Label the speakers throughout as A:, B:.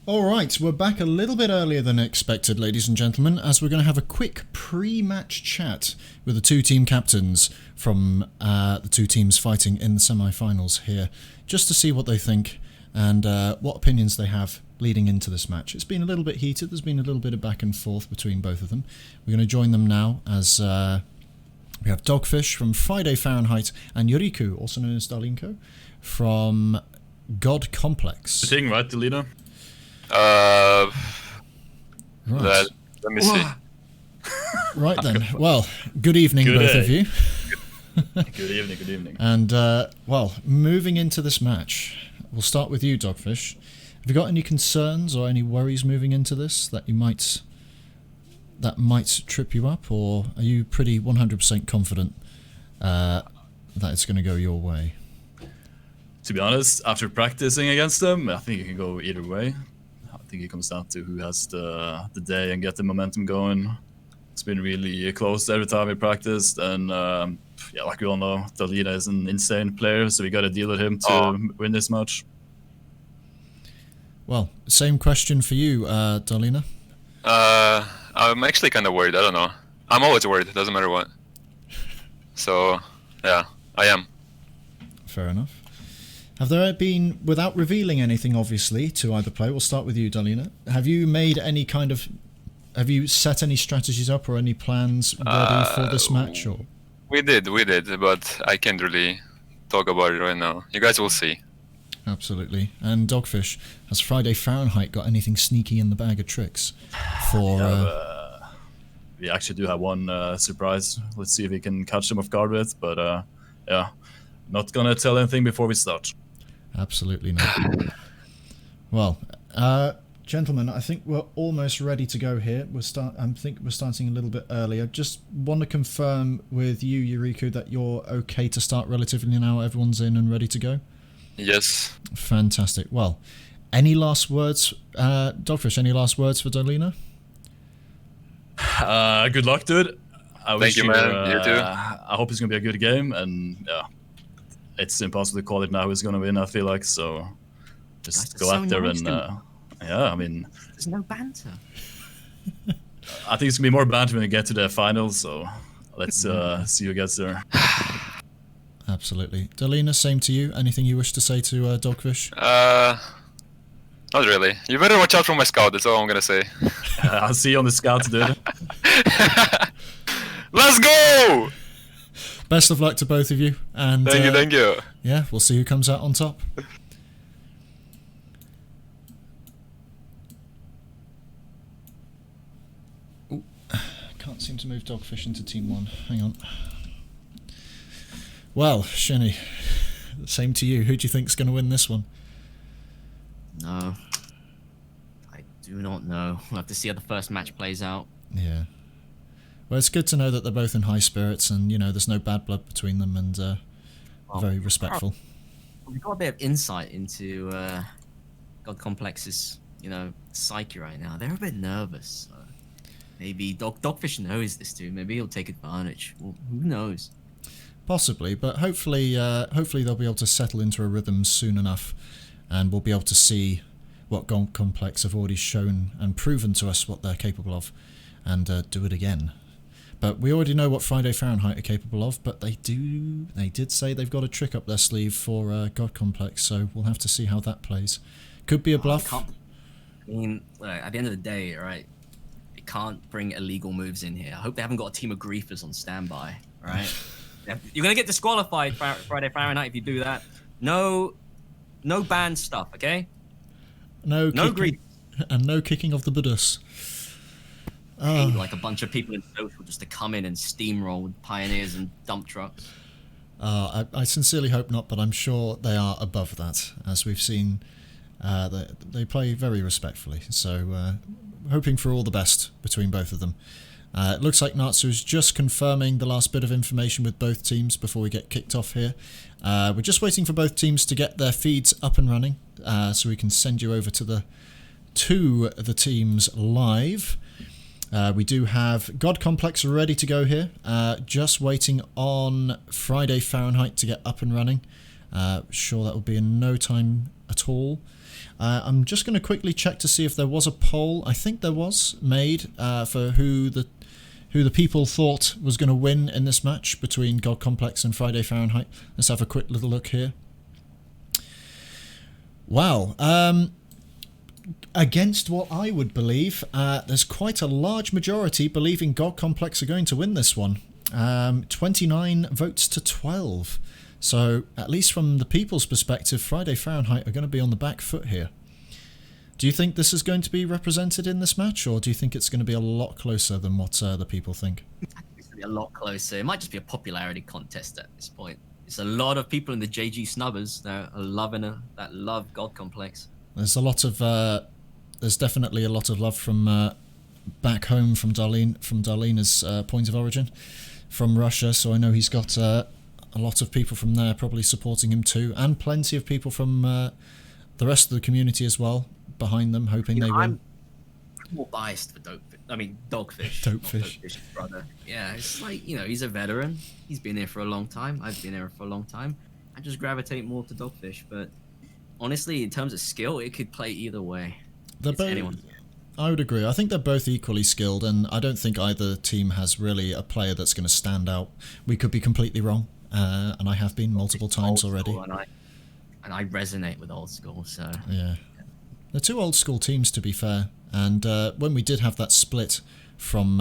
A: Alright, we're back a little bit earlier than expected, ladies and gentlemen, as we're going to have a quick pre-match chat with the two team captains from the two teams fighting in the semi-finals here, just to see what they think and what opinions they have leading into this match. It's been a little bit heated, there's been a little bit of back and forth between both of them. We're going to join them now as we have Dogfish from Friday Fahrenheit and Yuriku, also known as Dalinko, from God Complex.
B: The thing, right, the leader?
C: Right. Let me see.
A: Right then. Well, good evening,
B: Good
A: both
B: day.
A: of you.
B: Good evening, good evening.
A: And, well, moving into this match, we'll start with you, Dogfish. Have you got any concerns or any worries moving into this that might trip you up, or are you pretty 100% confident that it's going to go your way?
B: To be honest, after practicing against them, I think it can go either way. I think it comes down to who has the day and get the momentum going. It's been really close every time we practiced, and yeah, like we all know, Dalina is an insane player, so we got to deal with him to win this match.
A: Well, same question for you, Darlena.
C: I'm actually kind of worried. I don't know. I'm always worried. It doesn't matter what. So, yeah, I am.
A: Fair enough. Have there been, without revealing anything obviously to either player, we'll start with you, Darlena, have you made any kind of, have you set any strategies up or any plans ready for this match? Or?
C: We did, but I can't really talk about it right now. You guys will see.
A: Absolutely. And Dogfish, has Friday Fahrenheit got anything sneaky in the bag of tricks for...
B: We actually do have one surprise. Let's see if we can catch them off guard with, but yeah, not gonna tell anything before we start.
A: Absolutely not. Well, gentlemen, I think we're almost ready to go here. I think we're starting a little bit earlier. Just want to confirm with you, Yuriku, that you're okay to start relatively now. Everyone's in and ready to go?
C: Yes.
A: Fantastic. Well, any last words, Dogfish, any last words for Darlena?
B: Good luck, dude.
C: Thank you, man. You too.
B: I hope it's gonna be a good game, and yeah, it's impossible to call it now who's gonna win. I feel like so. Just
D: That's
B: go
D: so
B: out there
D: nice,
B: and
D: dude.
B: yeah. I mean,
D: There's no banter.
B: I think it's gonna be more banter when we get to the finals. So let's see who gets there.
A: Absolutely. Darlena, same to you. Anything you wish to say to Dogfish?
C: Not really. You better watch out for my scout. That's all I'm gonna say.
B: I'll see you on the scouts, dude.
C: Let's go!
A: Best of luck to both of you. And
C: Thank you.
A: yeah, we'll see who comes out on top. Ooh, can't seem to move Dogfish into Team 1. Hang on. Well, Shini, same to you. Who do you think's going to win this one?
D: No. I do not know. We'll have to see how the first match plays out.
A: Yeah. Well, it's good to know that they're both in high spirits and, you know, there's no bad blood between them and very respectful.
D: We've got a bit of insight into God Complex's, psyche right now. They're a bit nervous. So maybe Dogfish knows this too. Maybe he'll take advantage. Well, who knows?
A: Possibly, but hopefully they'll be able to settle into a rhythm soon enough, and we'll be able to see what God Complex have already shown and proven to us what they're capable of, and do it again. But we already know what Friday Fahrenheit are capable of, but they did say they've got a trick up their sleeve for God Complex, so we'll have to see how that plays. Could be a bluff.
D: I mean, at the end of the day, right, they can't bring illegal moves in here. I hope they haven't got a team of griefers on standby, right? You're gonna get disqualified, Friday Fahrenheit, if you do that. No banned stuff, okay?
A: No
D: grief.
A: And no kicking of the Buddhas.
D: Like a bunch of people in social just to come in and steamroll with pioneers and dump trucks.
A: I sincerely hope not, but I'm sure they are above that, as we've seen. They play very respectfully, so hoping for all the best between both of them. It looks like Natsu is just confirming the last bit of information with both teams before we get kicked off here. We're just waiting for both teams to get their feeds up and running, so we can send you over to the teams live. We do have God Complex ready to go here, just waiting on Friday Fahrenheit to get up and running. Sure, that will be in no time at all. I'm just going to quickly check to see if there was a poll. I think there was made for who the people thought was going to win in this match between God Complex and Friday Fahrenheit. Let's have a quick little look here. Wow. Against what I would believe, there's quite a large majority believing God Complex are going to win this one. 29 votes to 12. So, at least from the people's perspective, Friday Fahrenheit are going to be on the back foot here. Do you think this is going to be represented in this match, or do you think it's going to be a lot closer than what the people think?
D: It's going to be a lot closer. It might just be a popularity contest at this point. There's a lot of people in the JG snubbers that are that love God Complex.
A: There's a lot of, there's definitely a lot of love from back home from Darlena's point of origin, from Russia. So I know he's got a lot of people from there probably supporting him too, and plenty of people from the rest of the community as well behind them, hoping they win.
D: I'm more biased for Dogfish. Dogfish's brother. Yeah, it's like, he's a veteran. He's been here for a long time. I've been here for a long time. I just gravitate more to Dogfish, but honestly, in terms of skill, it could play either way.
A: I would agree. I think they're both equally skilled, and I don't think either team has really a player that's going to stand out. We could be completely wrong, and I have been multiple times already.
D: And I resonate with old school, so...
A: Yeah. They're two old school teams, to be fair. And when we did have that split from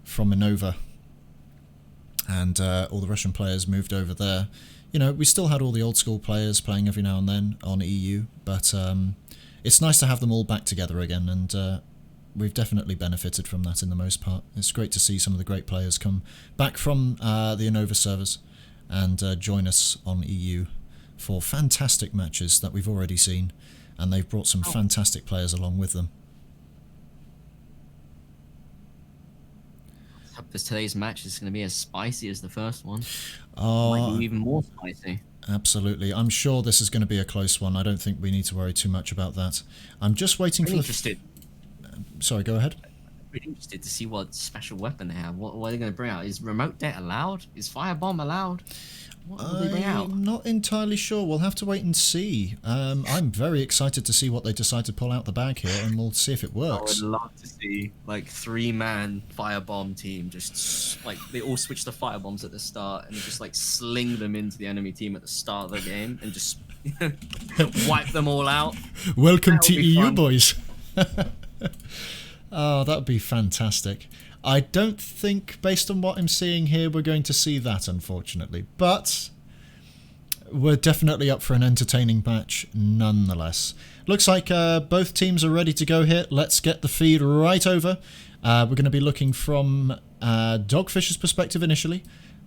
A: Innova, and all the Russian players moved over there, we still had all the old school players playing every now and then on EU, but it's nice to have them all back together again, and we've definitely benefited from that in the most part. It's great to see some of the great players come back from the Innova servers and join us on EU for fantastic matches that we've already seen, and they've brought some fantastic players along with them.
D: I hope today's match is going to be as spicy as the first one.
A: Oh,
D: might be even more spicy.
A: Absolutely. I'm sure this is going to be a close one. I don't think we need to worry too much about that. I'm just waiting for Sorry, go ahead.
D: Really interested to see what special weapon they have. What are they going to bring out? Is remote det allowed? Is firebomb allowed? What will they bring out?
A: I'm not entirely sure. We'll have to wait and see. I'm very excited to see what they decide to pull out the bag here, and we'll see if it works.
D: I would love to see like 3-man firebomb team, just like they all switch to firebombs at the start and just like sling them into the enemy team at the start of the game and just wipe them all out.
A: Welcome to EU, boys. Oh, that would be fantastic. I don't think, based on what I'm seeing here, we're going to see that, unfortunately. But we're definitely up for an entertaining match nonetheless. Looks like both teams are ready to go here. Let's get the feed right over. We're going to be looking from Dogfish's perspective initially.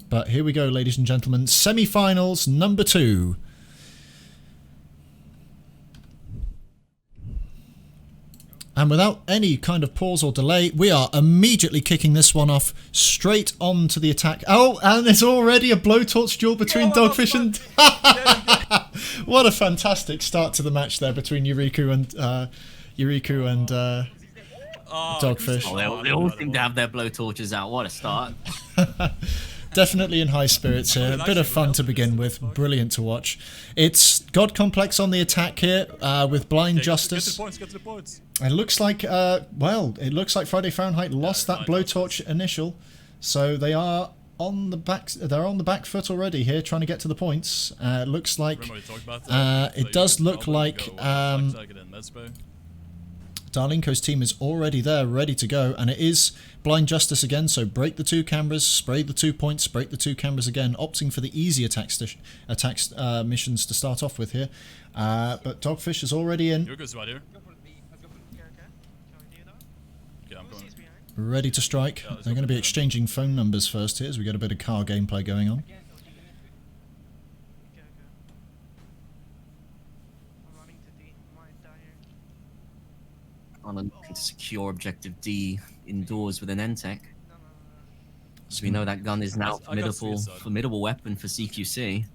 A: But here we go, ladies and gentlemen. Semi-finals number 2. And without any kind of pause or delay, we are immediately kicking this one off straight on to the attack. Oh, and there's already a blowtorch duel between Dogfish and... What a fantastic start to the match there between Yuriku and Dogfish.
D: Oh, they all seem to have their blowtorches out. What a start.
A: Definitely in high spirits here. A bit of fun to begin with. Brilliant to watch. It's God Complex on the attack here with Blind Justice.
B: Get to the points.
A: It looks like, it looks like Friday Fahrenheit lost that blowtorch initial, so they are on the back. They're on the back foot already here, trying to get to the points. It looks like it does look like Darlinko's team is already there, ready to go, and it is Blind Justice again. So break the 2 cameras, spray the 2 points, break the 2 cameras again, opting for the easy attacks missions to start off with here. But Dogfish is already in. Ready to strike. They're going to be exchanging phone numbers first here as we get a bit of car gameplay going on.
D: On looking to secure objective D indoors with an NTEC. So we know that gun is now a formidable weapon for CQC.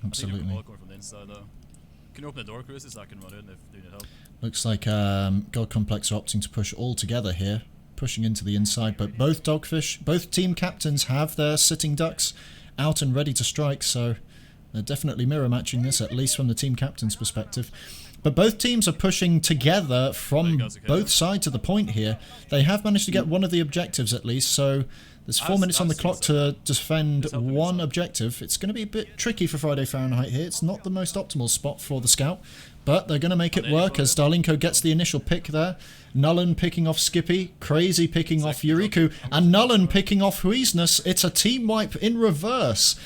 A: Absolutely.
B: Can you open the door, Chris, so I can run in if you need help?
A: Looks like God Complex are opting to push all together here, pushing into the inside, but both team captains have their sitting ducks out and ready to strike, so They're definitely mirror matching this, at least from the team captain's perspective. But both teams are pushing together from both sides of the point here. They have managed to get one of the objectives at least, so there's 4 minutes on the clock to defend one objective. It's going to be a bit tricky for Friday Fahrenheit here. It's not the most optimal spot for the scout, but they're going to make it work as Darlinko gets the initial pick there. Nullen picking off Skippy, Crazy picking off Yuriku, and Nullen picking off Huizness. It's a team wipe in reverse.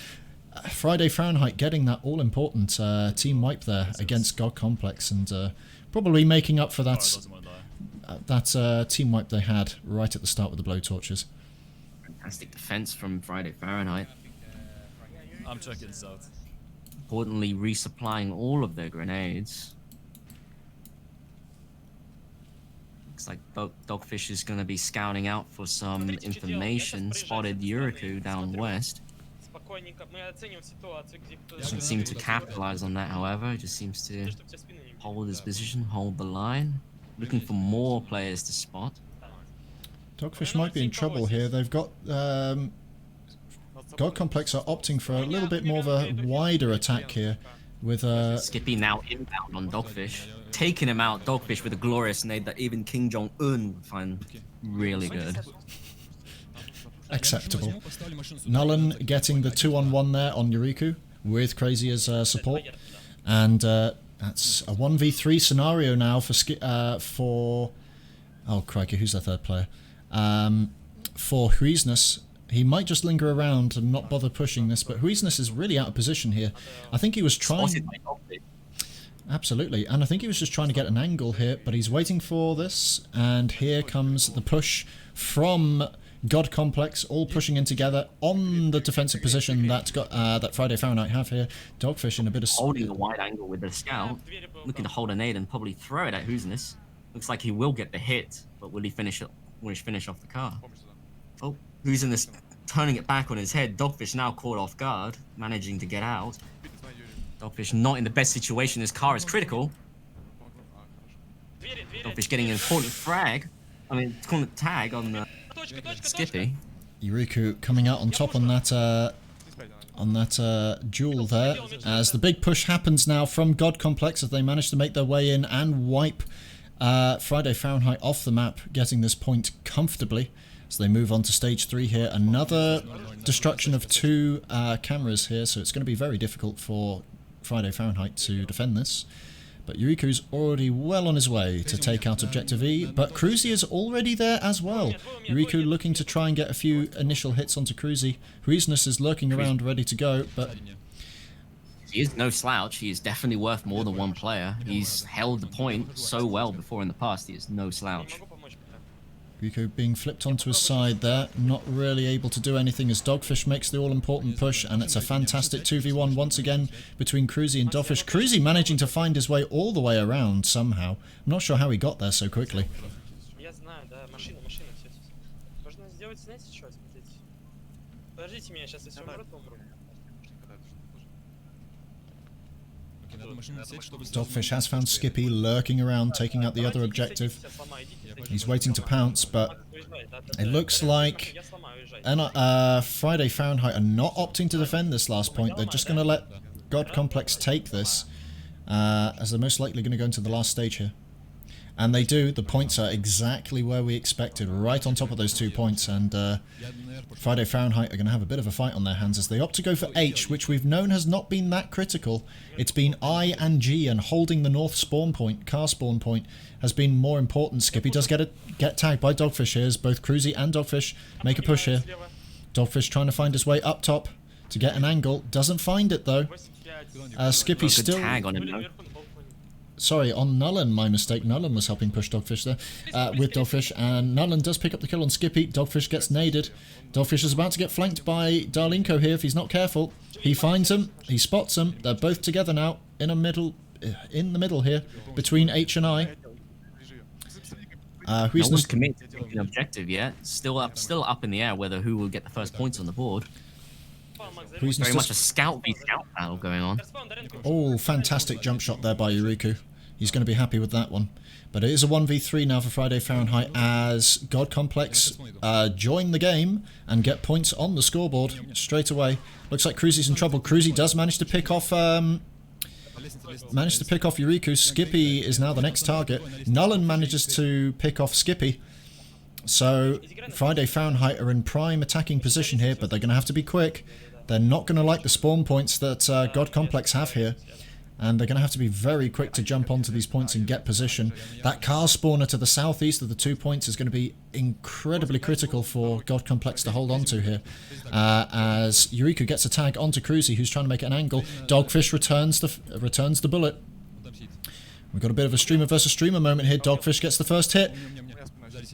A: Friday Fahrenheit getting that all-important team wipe there against God Complex, and probably making up for that team wipe they had right at the start with the blowtorches.
D: Fantastic defense from Friday Fahrenheit.
B: I'm checking this out.
D: Importantly, resupplying all of their grenades. Looks like Dogfish is going to be scouting out for some information. Spotted Yuriku down west. Doesn't seem to capitalize on that, however. He just seems to hold his position, hold the line. Looking for more players to spot.
A: Dogfish might be in trouble here. They've got... God Complex are opting for a little bit more of a wider attack here with...
D: Skippy now inbound on Dogfish. Taking him out, Dogfish, with a glorious nade that even King Jong-un would find really good.
A: Acceptable. Nullen getting the 2-on-1 there on Yuriku with Crazy as support. And that's a 1v3 scenario now for... Oh, crikey, who's the third player? For Huizness. He might just linger around and not bother pushing this, but Huizness is really out of position here. I think he was trying... Absolutely, and I think he was just trying to get an angle here, but he's waiting for this, and here comes the push from God Complex, all pushing in together on the defensive position that Friday Fahrenheit have here. Dogfish in a bit of...
D: Holding a wide angle with the scout, looking to hold a nade and probably throw it at Huizness. Looks like he will get the hit, but will he finish it? Will he finish off the car? Oh, Huizness turning it back on his head. Dogfish now caught off guard, managing to get out. Dogfish not in the best situation. His car is critical. Dogfish getting an important frag. I mean, tag on the Skippy.
A: Yuriku coming out on top on that duel there, as the big push happens now from God Complex as they manage to make their way in and wipe Friday Fahrenheit off the map, getting this point comfortably as they move on to stage 3 here. Another destruction of 2 cameras here, so it's going to be very difficult for Friday Fahrenheit to defend this. But Yuriku's already well on his way to take out Objective E, but Cruzy is already there as well. Yuriku looking to try and get a few initial hits onto Cruzy. Huizness is lurking around ready to go, but...
D: He is no slouch. He is definitely worth more than one player. He's held the point so well before in the past. He is no slouch.
A: Yuriku being flipped onto his side there, not really able to do anything as Dogfish makes the all-important push, and it's a fantastic 2v1 once again between Cruzy and Dogfish. Cruzy managing to find his way all the way around somehow. I'm not sure how he got there so quickly. Dogfish has found Skippy lurking around, taking out the other objective. He's waiting to pounce, but it looks like Friday Fahrenheit are not opting to defend this last point. They're just going to let God Complex take this, as they're most likely going to go into the last stage here. And they do. The points are exactly where we expected, right on top of those 2 points, and Friday Fahrenheit are going to have a bit of a fight on their hands as they opt to go for H, which we've known has not been that critical. It's been I and G, and holding the north spawn point, car spawn point, has been more important. Skippy does get tagged by Dogfish here, as both Cruzy and Dogfish make a push here. Dogfish trying to find his way up top to get an angle, doesn't find it though. Skippy still...
D: Tag on him, though.
A: Sorry, on Nullen, my mistake. Nullen was helping push Dogfish there with Dogfish, and Nullen does pick up the kill on Skippy. Dogfish gets naded. Dogfish is about to get flanked by Darlinko here if he's not careful. He finds him, he spots him. They're both together now in the middle here between H and I.
D: No one's committed to an objective yet. Still up in the air whether who will get the first points on the board. Very much a scout v scout battle going on.
A: Oh, fantastic jump shot there by Yuriku. He's going to be happy with that one. But it is a 1v3 now for Friday Fahrenheit as God Complex join the game and get points on the scoreboard straight away. Looks like Cruzy's in trouble. Cruzy does manage to pick off Yuriku. Skippy is now the next target. Nullen manages to pick off Skippy. So Friday Fahrenheit are in prime attacking position here, but they're going to have to be quick. They're not going to like the spawn points that God Complex have here. And they're going to have to be very quick to jump onto these points and get position. That car spawner to the southeast of the 2 points is going to be incredibly critical for God Complex to hold on to here. As Yuriku gets a tag onto Cruzy, who's trying to make an angle. Dogfish returns the bullet. We've got a bit of a streamer versus streamer moment here. Dogfish gets the first hit.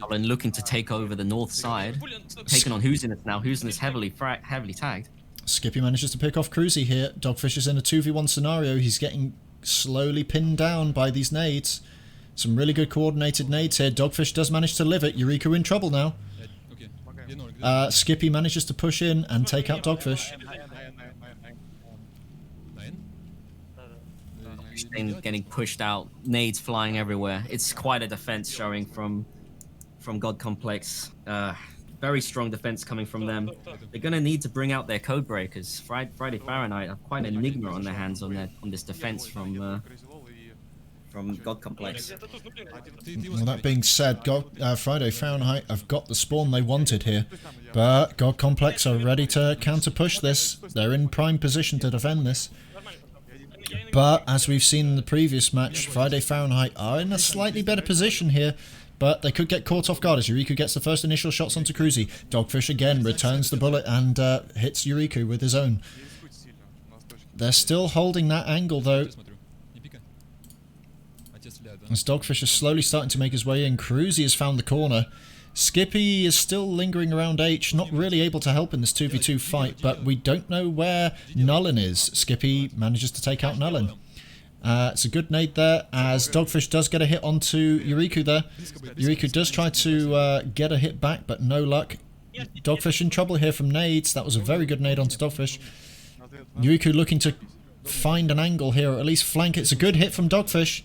D: Alan looking to take over the north side. Taking on Who's-In-It now. Who's-In-It's heavily tagged.
A: Skippy manages to pick off Cruzy here. Dogfish is in a 2v1 scenario. He's getting slowly pinned down by these nades. Some really good coordinated nades here. Dogfish does manage to live it. Yuriku in trouble now. Skippy manages to push in and take out Dogfish.
D: Getting pushed out. Nades flying everywhere. It's quite a defense showing from God Complex. Very strong defense coming from them. They're going to need to bring out their code breakers. Friday Fahrenheit have quite an enigma on their hands on this defense from God Complex.
A: Well, that being said, Friday Fahrenheit have got the spawn they wanted here, but God Complex are ready to counter push this. They're in prime position to defend this. But as we've seen in the previous match, Friday Fahrenheit are in a slightly better position here. But they could get caught off guard as Yuriku gets the first initial shots onto Cruzy. Dogfish again returns the bullet and hits Yuriku with his own. They're still holding that angle though. As Dogfish is slowly starting to make his way in, Cruzy has found the corner. Skippy is still lingering around H, not really able to help in this 2v2 fight, but we don't know where Nullen is. Skippy manages to take out Nullen. It's a good nade there, as Dogfish does get a hit onto Yuriku there. Yuriku does try to get a hit back, but no luck. Dogfish in trouble here from nades. That was a very good nade onto Dogfish. Yuriku looking to find an angle here, or at least flank. It's a good hit from Dogfish.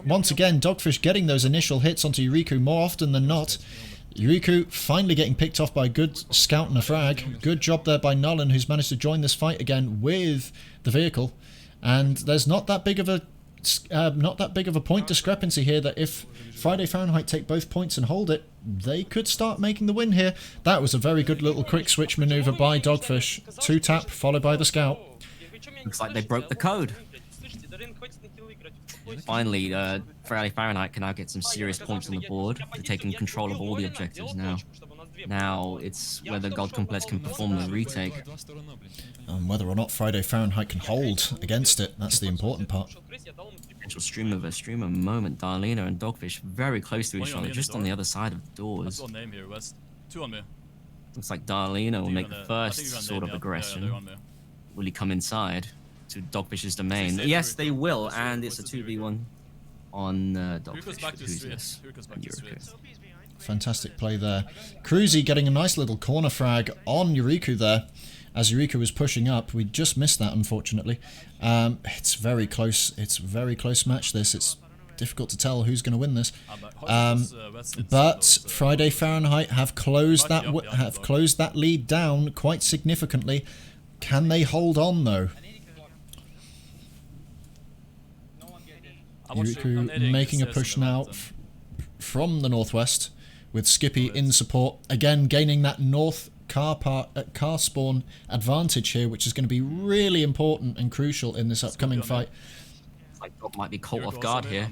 A: Once again, Dogfish getting those initial hits onto Yuriku more often than not. Yuriku finally getting picked off by a good scout and a frag. Good job there by Nullen, who's managed to join this fight again with the vehicle. And there's not that big of a point discrepancy here that if Friday Fahrenheit take both points and hold it, they could start making the win here. That was a very good little quick switch maneuver by Dogfish. 2-tap followed by the scout.
D: Looks like they broke the code. Finally, Friday Fahrenheit can now get some serious points on the board. They're taking control of all the objectives now. Now it's whether God Complex can perform the retake.
A: And whether or not Friday Fahrenheit can hold against it, that's the important part.
D: Potential streamer versus streamer moment. Darlena and Dogfish very close to each other, just on the other side of the doors. Looks like Darlena will make the first sort of aggression. Will he come inside to Dogfish's domain? Yes, they will, and it's a 2v1 on Dogfish. Who's this? Yuriku.
A: Fantastic play there. Cruzy getting a nice little corner frag on Yuriku there as Yuriku was pushing up. We just missed that, unfortunately. It's very close. It's a very close match, this. It's difficult to tell who's going to win this. But Friday Fahrenheit have closed that lead down quite significantly. Can they hold on, though? Yuriku making a push now from the northwest, with Skippy in support, again gaining that north car spawn advantage here, which is going to be really important and crucial in this upcoming fight.
D: Like Dog might be caught off guard here.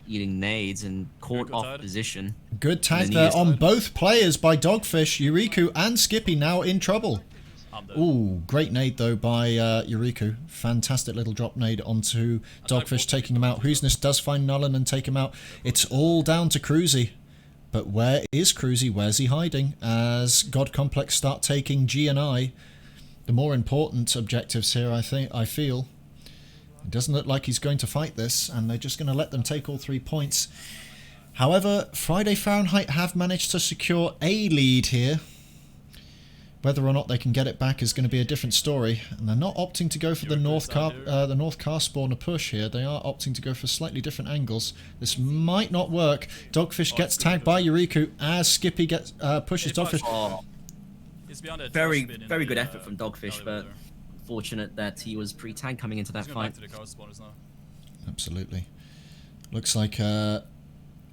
D: Eating nades and caught off position.
A: Good tag there on both players by Dogfish. Yuriku and Skippy now in trouble. Ooh, great nade though by Yuriku. Fantastic little drop nade onto Dogfish, taking him out. Who'sness does find Nullen and take him out. It's all down to Cruzy. But where is Cruzy? Where's he hiding? As God Complex start taking G and I, the more important objectives here, I feel. It doesn't look like he's going to fight this, and they're just going to let them take all 3 points. However, Friday Fahrenheit have managed to secure a lead here. Whether or not they can get it back is going to be a different story, and they're not opting to go for the north car spawner push here. They are opting to go for slightly different angles. This might not work. Dogfish gets tagged by Yuriku as Skippy gets pushes Dogfish.
D: Oh, very good effort from Dogfish, but unfortunate that he was pre-tagged coming into that fight.
A: Absolutely. Looks like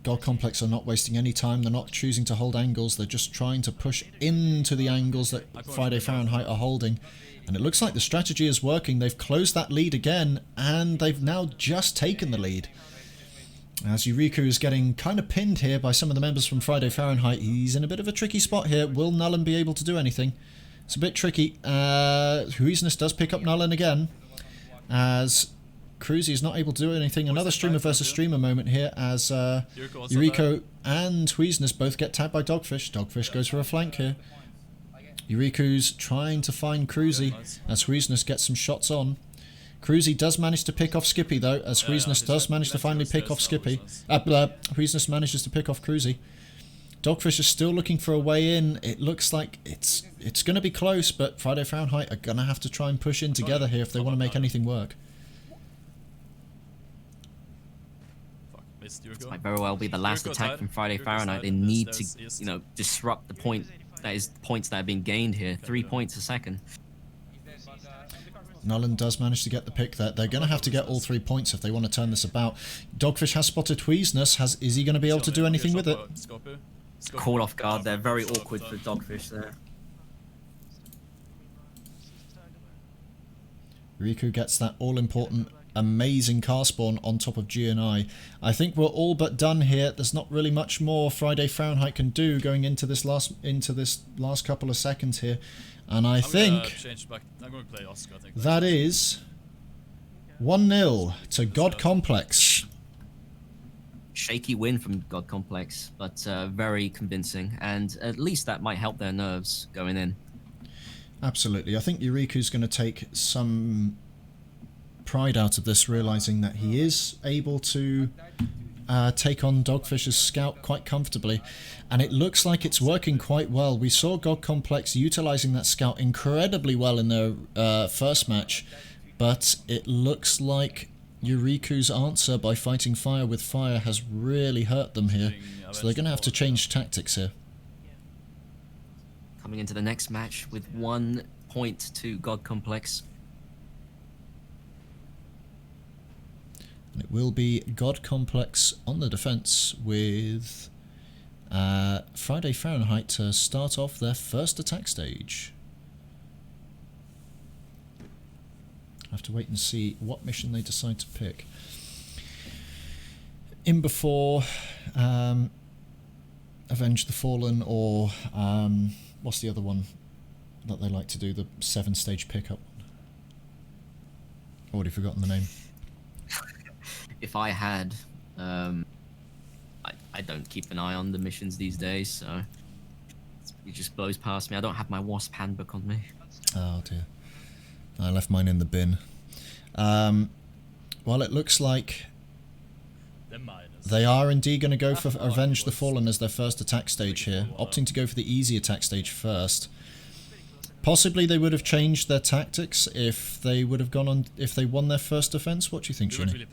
A: God Complex are not wasting any time. They're not choosing to hold angles. They're just trying to push into the angles that Friday Fahrenheit are holding. And it looks like the strategy is working. They've closed that lead again, and they've now just taken the lead. As Yuriku is getting kind of pinned here by some of the members from Friday Fahrenheit. He's in a bit of a tricky spot here. Will Nullen be able to do anything? It's a bit tricky. Huizeness does pick up Nullen again, as Cruzy is not able to do anything. Another streamer versus streamer moment here as Yuriko and Huizeness both get tagged by Dogfish. Dogfish goes for a flank here. Yuriku's trying to find Cruzy as Huizeness gets some shots on. Cruzy does manage to pick off Skippy though, as Huizeness does manage to finally pick off Skippy. Huizeness manages to pick off Cruzy. Dogfish is still looking for a way in. It looks like it's going to be close, but Friday Fahrenheit are going to have to try and push in together here if they want to make anything work.
D: This might very well be the last attack from Friday Fahrenheit. They need to, you know, disrupt the point that is points that have been gained here. 3 points a second.
A: Nullen does manage to get the pick there. They're going to have to get all 3 points if they want to turn this about. Dogfish has spotted Huizeness. Is he going to be able to do anything with it?
D: Caught off guard there. Very awkward for Dogfish there.
A: Riku gets that all-important amazing car spawn on top of GNI. I think we're all but done here. There's not really much more Friday Fahrenheit can do going into this last couple of seconds here, and I think that is 1-0 to God Complex.
D: Shaky win from God Complex, but very convincing, and at least that might help their nerves going in.
A: Absolutely. I think Yuriku's going to take some pride out of this, realizing that he is able to take on Dogfish's scout quite comfortably, and it looks like it's working quite well. We saw God Complex utilizing that scout incredibly well in their first match, but it looks like Yuriku's answer by fighting fire with fire has really hurt them here, so they're going to have to change tactics here.
D: Coming into the next match with 1 point to God Complex.
A: And it will be God Complex on the defense with Friday Fahrenheit to start off their first attack stage. I have to wait and see what mission they decide to pick. In before Avenge the Fallen, or what's the other one that they like to do, the 7-stage pickup one? Already forgotten the name.
D: If I had, I don't keep an eye on the missions these days, so it just blows past me. I don't have my WASP handbook on me.
A: Oh dear. I left mine in the bin. Well, it looks like they are indeed going to go for Avenge the Fallen as their first attack stage here, opting to go for the easy attack stage first. Possibly they would have changed their tactics if they would have gone on, if they won their first defense. What do you think, Shini?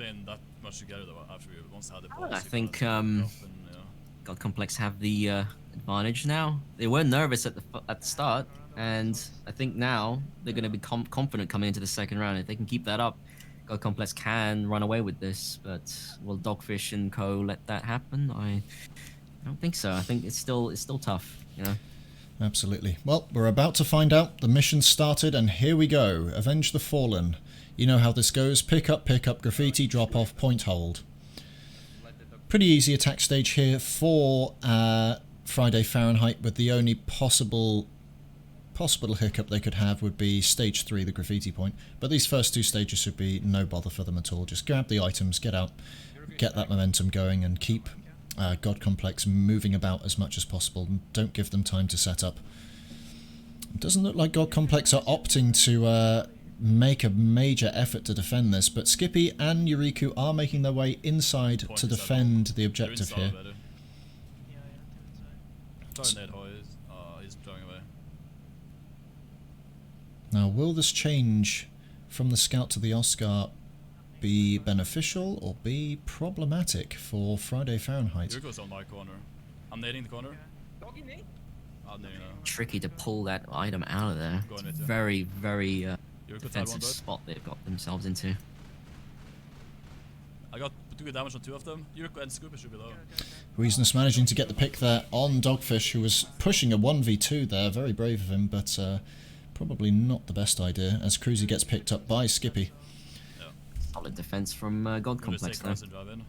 D: I think God Complex have the advantage now. They were nervous at the start, and I think now they're going to be confident coming into the second round. If they can keep that up, God Complex can run away with this. But will Dogfish and co let that happen? I don't think so. I think it's still tough, you know.
A: Absolutely. Well, we're about to find out. The mission started, and here we go. Avenge the Fallen. You know how this goes. Pick up, graffiti, drop off, point, hold. Pretty easy attack stage here for Friday Fahrenheit, with the only possible hiccup they could have would be stage 3, the graffiti point. But these first 2 stages should be no bother for them at all. Just grab the items, get out, get that momentum going, and keep God Complex moving about as much as possible. Don't give them time to set up. It doesn't look like God Complex are opting to make a major effort to defend this, but Skippy and Yuriku are making their way inside to defend the objective here. Now, will this change from the Scout to the Oscar be beneficial or be problematic for Friday Fahrenheit?
B: Yuriko's on my corner. I'm nading the corner. I'm nading now.
D: Tricky to pull that item out of there.
B: Going
D: It's
B: with you.
D: very, very
B: Yuriko tied one
D: defensive
B: bird.
D: spot they've got themselves into.
B: I got 2 good damage on 2 of them. Yuriko and Scooper should be low.
A: Weasness managing to get the pick there on Dogfish, who was pushing a 1v2 there. Very brave of him, but probably not the best idea, as Cruzy gets picked up by Skippy.
D: Solid defense from God
B: We'll just
D: Complex
B: take
D: though.
B: cars and drive in.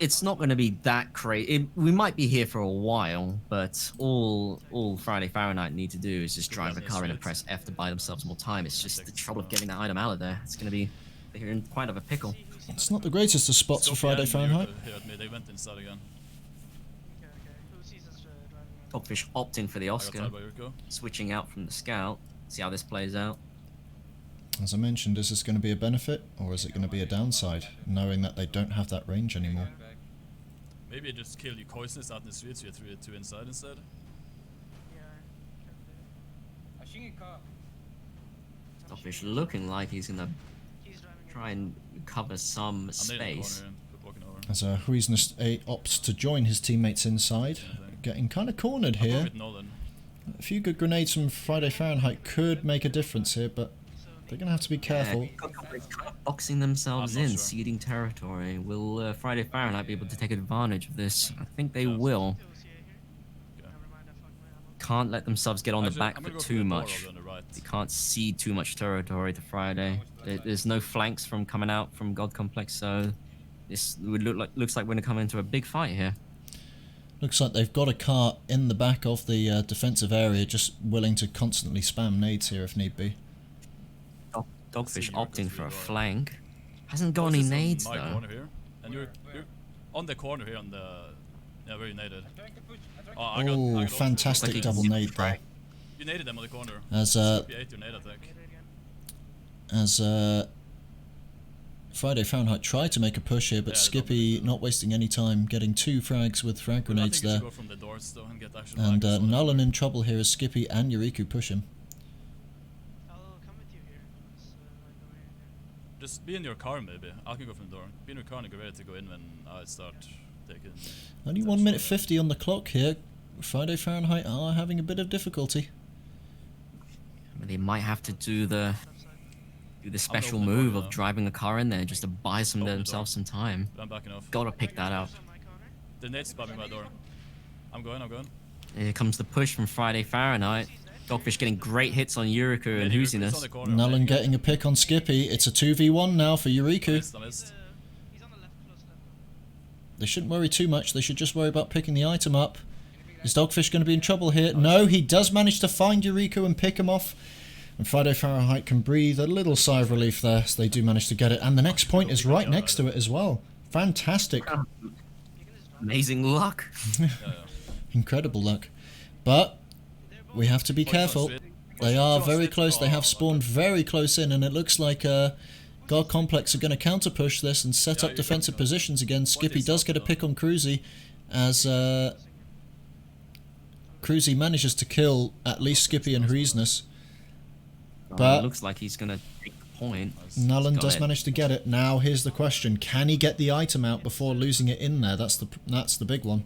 D: It's not going to be that crazy. We might be here for a while, but all Friday Fahrenheit need to do is just drive the car in and press F to buy themselves more time. It's just the trouble of getting that item out of there. It's going to be they're in quite of a pickle.
A: It's not the greatest of spots for Friday Fahrenheit.
B: Here at me. They went inside again.
D: Dogfish opting for the
B: I got
D: Oscar,
B: tied by Yuriko.
D: switching out from the Scout. See how this plays out.
A: As I mentioned, is this going to be a benefit or is it going to be a downside, knowing that they don't have that range anymore?
B: Maybe I just kill you Coisness out in the streets. So you 3 2 inside instead.
D: Dogfish looking like he's going to try and cover some
B: I'm nading the
D: space.
B: corner and walking over.
A: As Huizness opts to join his teammates inside, getting kind of cornered
B: I'll go
A: here.
B: with Nolan.
A: A few good grenades from Friday Fahrenheit could make a difference here, but they're going to have to be careful.
D: Yeah, God Complex kind of boxing themselves
B: I'm not
D: in,
B: sure.
D: ceding territory. Will Friday Fahrenheit be able to take advantage of this? I think they will. Can't let themselves get on the
B: Actually,
D: back
B: I'm
D: foot
B: gonna go for
D: too
B: the door
D: much.
B: over on the right.
D: They can't cede too much territory to Friday. There's no flanks from coming out from God Complex, so this would looks like we're gonna come into a big fight here.
A: Looks like they've got a car in the back of the defensive area, just willing to constantly spam nades here if need be.
D: Dogfish
B: See, you're
D: opting for a
B: good.
D: flank. Hasn't got any
B: Coisness on
D: nades
B: my
D: though.
B: corner here. And you're on the corner here on the where you naded. Oh, I got
A: Oh,
B: also-
A: fantastic
D: Lucky
A: double
D: he's
A: nade there.
B: You naded them on the corner.
A: As
B: Skippy ate your nade, I think.
A: as Friday Fahrenheit tried to make a push here, but
B: Yeah,
A: Skippy not wasting any time, getting 2 frags with frag
B: But I
A: grenades
B: think you
A: there.
B: should go from the doors though and get actual
A: And
B: flankers on it.
A: Nolan in trouble here as Skippy and Yuriku push him.
B: Just be in your car maybe. I can go from the door. Be in your car and get ready to go in when I start taking.
A: Only 1 minute 50 on the clock here. Friday Fahrenheit are having a bit of difficulty.
D: They might have to do the special
B: open the door
D: move
B: now.
D: of driving a car in there just to buy
B: Open the
D: themselves some time.
B: But I'm backing off.
D: Gotta pick that up.
B: The nade's spamming my door. I'm going.
D: Here comes the push from Friday Fahrenheit. Dogfish getting great hits on Yuriku and
B: Yuriko's on
D: Hoosiness.
B: the corner.
A: Nolan getting a pick on Skippy. It's a 2v1 now for Yuriku.
B: I missed.
A: They shouldn't worry too much. They should just worry about picking the item up. Is Dogfish going to be in trouble here? No, he does manage to find Yuriku and pick him off. And Friday Fahrenheit can breathe a little sigh of relief there, so they do manage to get it. And the next point is right next to it as well. Fantastic.
D: Amazing luck.
A: Incredible luck. But we have to be careful. They are very close. They have spawned very close in, and it looks like God Complex are going to counter push this and set up defensive positions again. Skippy does get a pick on Cruzy as Cruzy manages to kill at least Skippy and Huizness. But
D: looks like he's gonna take the point.
A: Nolan
D: Got
A: does
D: it.
A: manage to get it. Now here's the question: can he get the item out before losing it in there? That's the big one.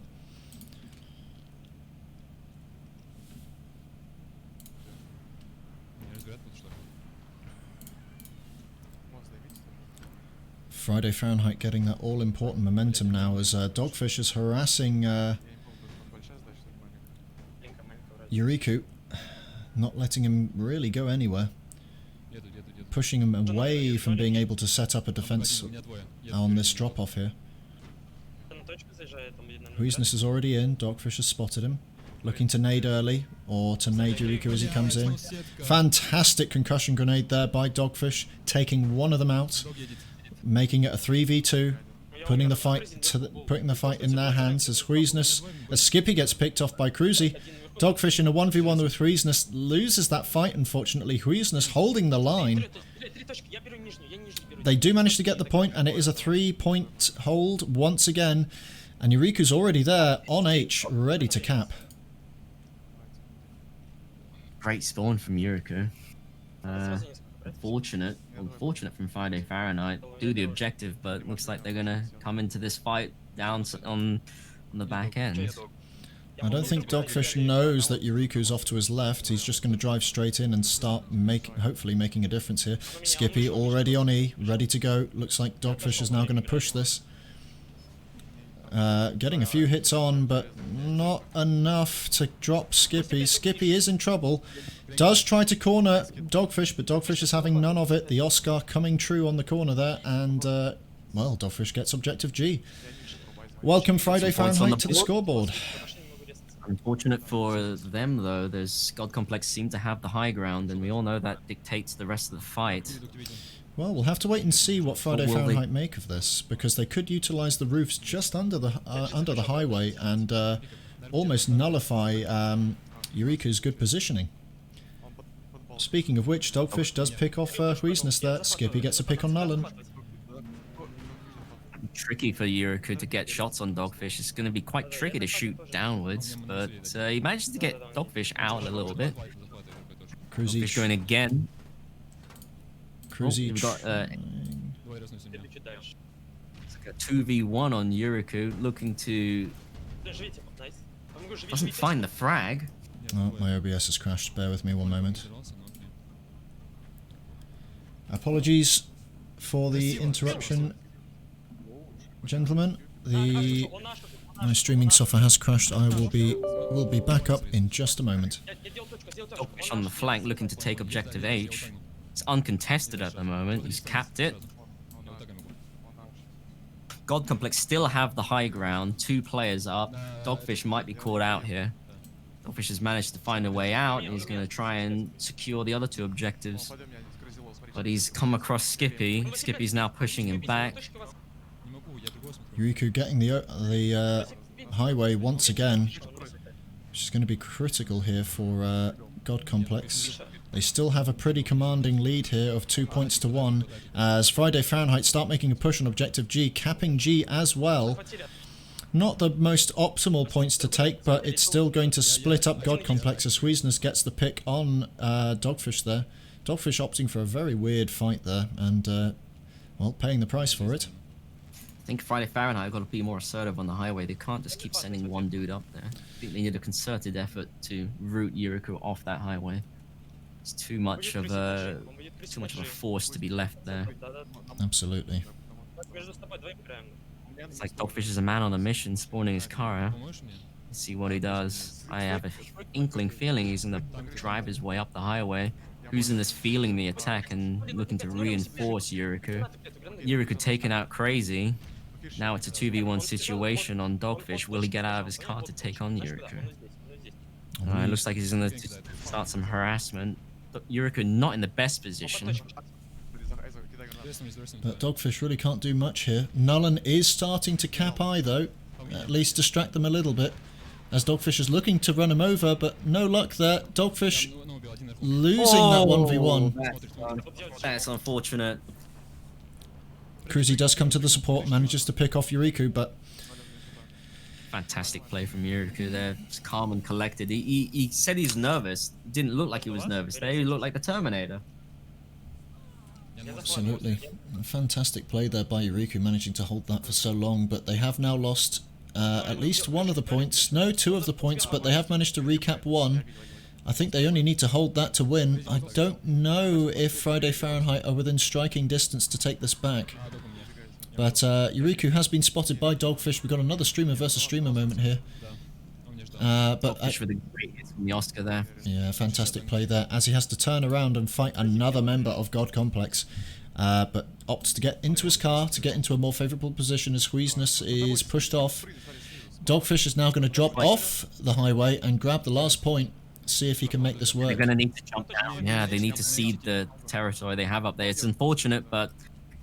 A: Friday Fahrenheit getting that all-important momentum now as Dogfish is harassing Yuriku, not letting him really go anywhere, pushing him away from being able to set up a defense on this drop-off here. Huizness is already in, Dogfish has spotted him, looking to nade early, or to nade Yuriku as he comes in. Fantastic concussion grenade there by Dogfish, taking one of them out, making it a 3v2, putting the fight in their hands as Huizness, as Skippy gets picked off by Cruzy. Dogfish in a 1v1 with Huizness loses that fight, unfortunately. Huizness holding the line. They do manage to get the point, and it is a 3-point hold once again. And Yuriku's already there on H, ready to cap.
D: Great spawn from Yuriku. Unfortunate from Friday Fahrenheit. Do the objective, but looks like they're gonna come into this fight down on the back end.
A: I don't think Dogfish knows that Yuriku's off to his left. He's just going to drive straight in and start hopefully making a difference here. Skippy already on E, ready to go. Looks like Dogfish is now going to push this. Getting a few hits on, but not enough to drop Skippy. Skippy is in trouble. Does try to corner Dogfish, but Dogfish is having none of it. The Oscar coming true on the corner there, and, well, Dogfish gets objective G. Welcome Friday Fahrenheit to the scoreboard.
D: Unfortunate for them, though. There's God Complex seem to have the high ground, and we all know that dictates the rest of the fight.
A: Well, we'll have to wait and see what Friday Fahrenheit make of this, because they could utilize the roofs just under the highway and almost nullify Yuriku's good positioning. Speaking of which, Dogfish does pick off Huizness there. Skippy gets a pick on Nullen.
D: Tricky for Yuriku to get shots on Dogfish. It's going to be quite tricky to shoot downwards, but he manages to get Dogfish out a little bit. Dogfish going again.
A: Cruzy.
D: We've got it's like a 2v1 on Yuriku, looking to... Doesn't find the frag.
A: Oh, my OBS has crashed. Bear with me one moment. Apologies for the interruption, gentlemen. My streaming software has crashed. I will be back up in just a moment.
D: Dogfish on the flank, looking to take objective H. It's uncontested at the moment. He's capped it. God Complex still have the high ground. 2 players up. Dogfish might be caught out here. Dogfish has managed to find a way out, and he's going to try and secure the other 2 objectives. But he's come across Skippy. Skippy's now pushing him back.
A: Yuriku getting the highway once again, which is going to be critical here for God Complex. They still have a pretty commanding lead here of 2 points to 1 as Friday Fahrenheit start making a push on objective G, capping G as well. Not the most optimal points to take, but it's still going to split up God Complex as Huizness gets the pick on Dogfish there. Dogfish opting for a very weird fight there and, well, paying the price for it.
D: I think Friday Fahrenheit have got to be more assertive on the highway. They can't just keep sending one dude up there. I think they need a concerted effort to root Yuriku off that highway. It's too much of a force to be left there.
A: Absolutely.
D: It's like Dogfish is a man on a mission, spawning his car out. Let's see what he does. I have an inkling feeling he's going to drive his way up the highway. Huizness feeling the attack and looking to reinforce Yuriku. Yuriku taken out crazy. Now it's a 2v1 situation on Dogfish. Will he get out of his car to take on Yuriku? It looks like he's going to start some harassment. But Yuriku not in the best position.
A: But Dogfish really can't do much here. Nullen is starting to cap I though. At least distract them a little bit. As Dogfish is looking to run him over, but no luck there. Dogfish losing that 1v1.
D: That's unfortunate.
A: Cruzy does come to the support, manages to pick off Yuriku, but...
D: Fantastic play from Yuriku there. It's calm and collected. He said he's nervous. Didn't look like he was nervous there. He looked like the Terminator.
A: Absolutely. A fantastic play there by Yuriku, managing to hold that for so long, but they have now lost at least one of the points. No, 2 of the points, but they have managed to recap 1. I think they only need to hold that to win. I don't know if Friday Fahrenheit are within striking distance to take this back. But Yuriku has been spotted by Dogfish. We've got another streamer versus streamer moment here.
D: Dogfish with a great hit from the Oscar there.
A: Yeah, fantastic play there, as he has to turn around and fight another member of God Complex. But opts to get into his car, to get into a more favourable position as Huizness is pushed off. Dogfish is now going to drop off the highway and grab the last point. See if he can make this work.
D: They're going to need to jump down. Yeah, they need to cede the territory they have up there. It's unfortunate, but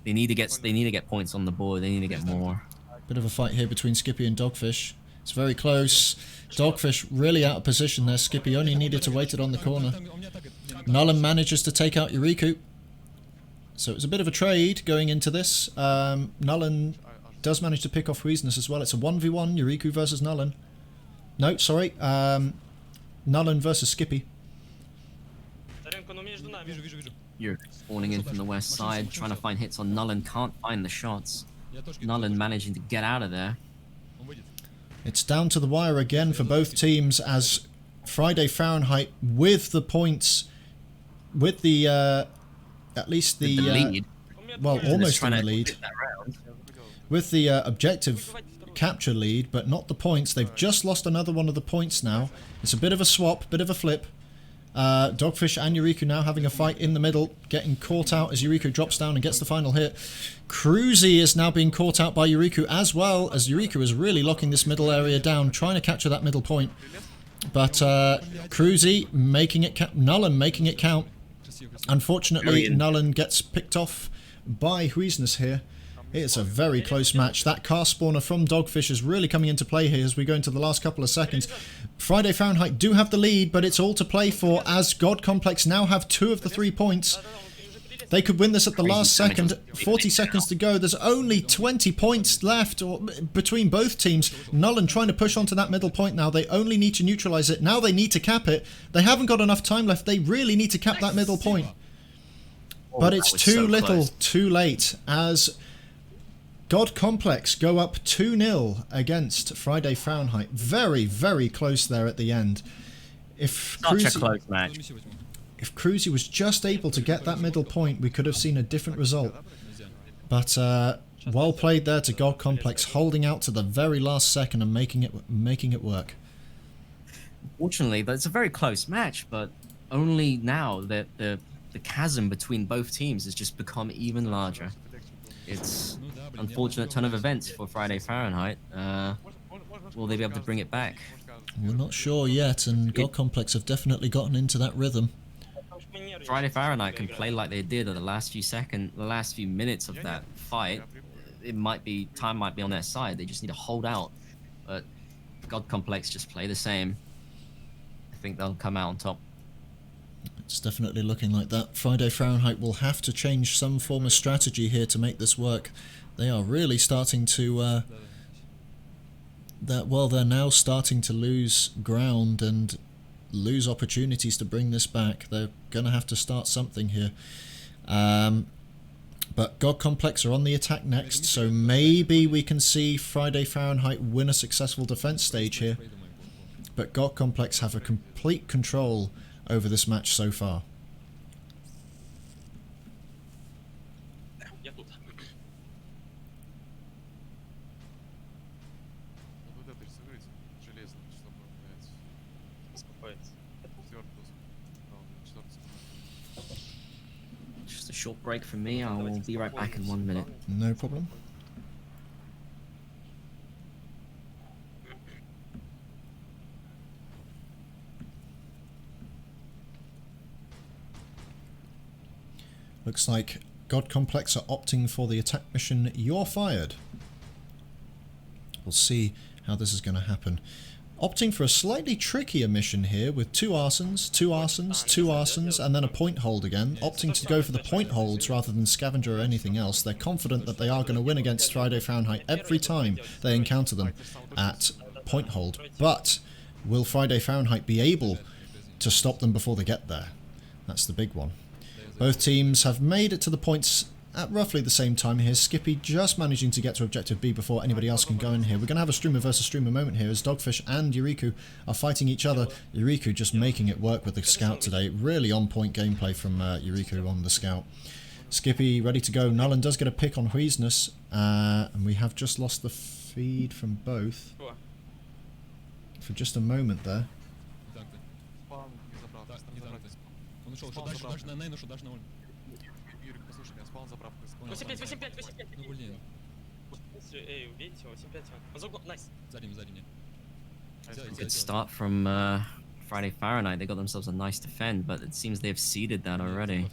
D: they need to get points on the board. They need to get more.
A: Bit of a fight here between Skippy and Dogfish. It's very close. Dogfish really out of position there. Skippy only needed to wait it on the corner. Nullen manages to take out Yuriku. So it's a bit of a trade going into this. Nullen does manage to pick off Huizness as well. It's a 1v1, Yuriku versus Nullen. No, sorry. Nullen versus Skippy.
D: You're spawning in from the west side, trying to find hits on Nullen, can't find the shots. Nullen managing to get out of there.
A: It's down to the wire again for both teams as Friday Fahrenheit with the points, with the, at least the,
D: lead.
A: well, almost in the lead.
D: That round.
A: With the objective capture lead, but not the points. They've just lost another one of the points now. It's a bit of a swap, bit of a flip. Dogfish and Yuriku now having a fight in the middle, getting caught out as Yuriku drops down and gets the final hit. Cruzy is now being caught out by Yuriku as well, as Yuriku is really locking this middle area down, trying to capture that middle point. But Cruzy making it Nullen making it count. Unfortunately, Nullen gets picked off by Huisness here. It's a very close match. That car spawner from Dogfish is really coming into play here as we go into the last couple of seconds. Friday Fahrenheit do have the lead, but it's all to play for as God Complex now have 2 of the 3 points. They could win this at the last second. 40 seconds to go. There's only 20 points left between both teams. Nullen trying to push onto that middle point now. They only need to neutralize it. Now they need to cap it. They haven't got enough time left. They really need to cap that middle point. But it's too little, too late as God Complex go up 2-0 against Friday Fahrenheit. Very, very close there at the end.
D: Such a close match.
A: If Cruzy was just able to get that middle point, we could have seen a different result. But well played there to God Complex, holding out to the very last second and making it work.
D: Fortunately, but it's a very close match. But only now that the chasm between both teams has just become even larger. It's unfortunate turn of events for Friday Fahrenheit. Will they be able to bring it back?
A: We're not sure yet, and God Complex have definitely gotten into that rhythm.
D: Friday Fahrenheit can play like they did at the last few minutes of that fight. Time might be on their side. They just need to hold out. But God Complex just play the same. I think they'll come out on top.
A: It's definitely looking like that. Friday Fahrenheit will have to change some form of strategy here to make this work. They are really starting to they're now starting to lose ground and lose opportunities to bring this back. They're going to have to start something here. But God Complex are on the attack next, so maybe we can see Friday Fahrenheit win a successful defense stage here. But God Complex have a complete control over this match so far.
D: Just a short break from me. I will be right back in 1 minute.
A: No problem. Looks like God Complex are opting for the attack mission You're Fired. We'll see how this is going to happen. Opting for a slightly trickier mission here with 2 arsons, 2 arsons, 2 arsons, and then a point hold again. Opting to go for the point holds rather than scavenger or anything else. They're confident that they are going to win against Friday Fahrenheit every time they encounter them at point hold. But will Friday Fahrenheit be able to stop them before they get there? That's the big one. Both teams have made it to the points at roughly the same time here. Skippy just managing to get to Objective B before anybody else can go in here. We're going to have a streamer versus streamer moment here as Dogfish and Yuriku are fighting each other. Yuriku just making it work with the Scout today. Really on point gameplay from Yuriku on the Scout. Skippy ready to go. Nullen does get a pick on Huisness. And we have just lost the feed from both. For just a moment there.
D: Good start from Friday Fahrenheit. They got themselves a nice defend, but it seems they've ceded that already.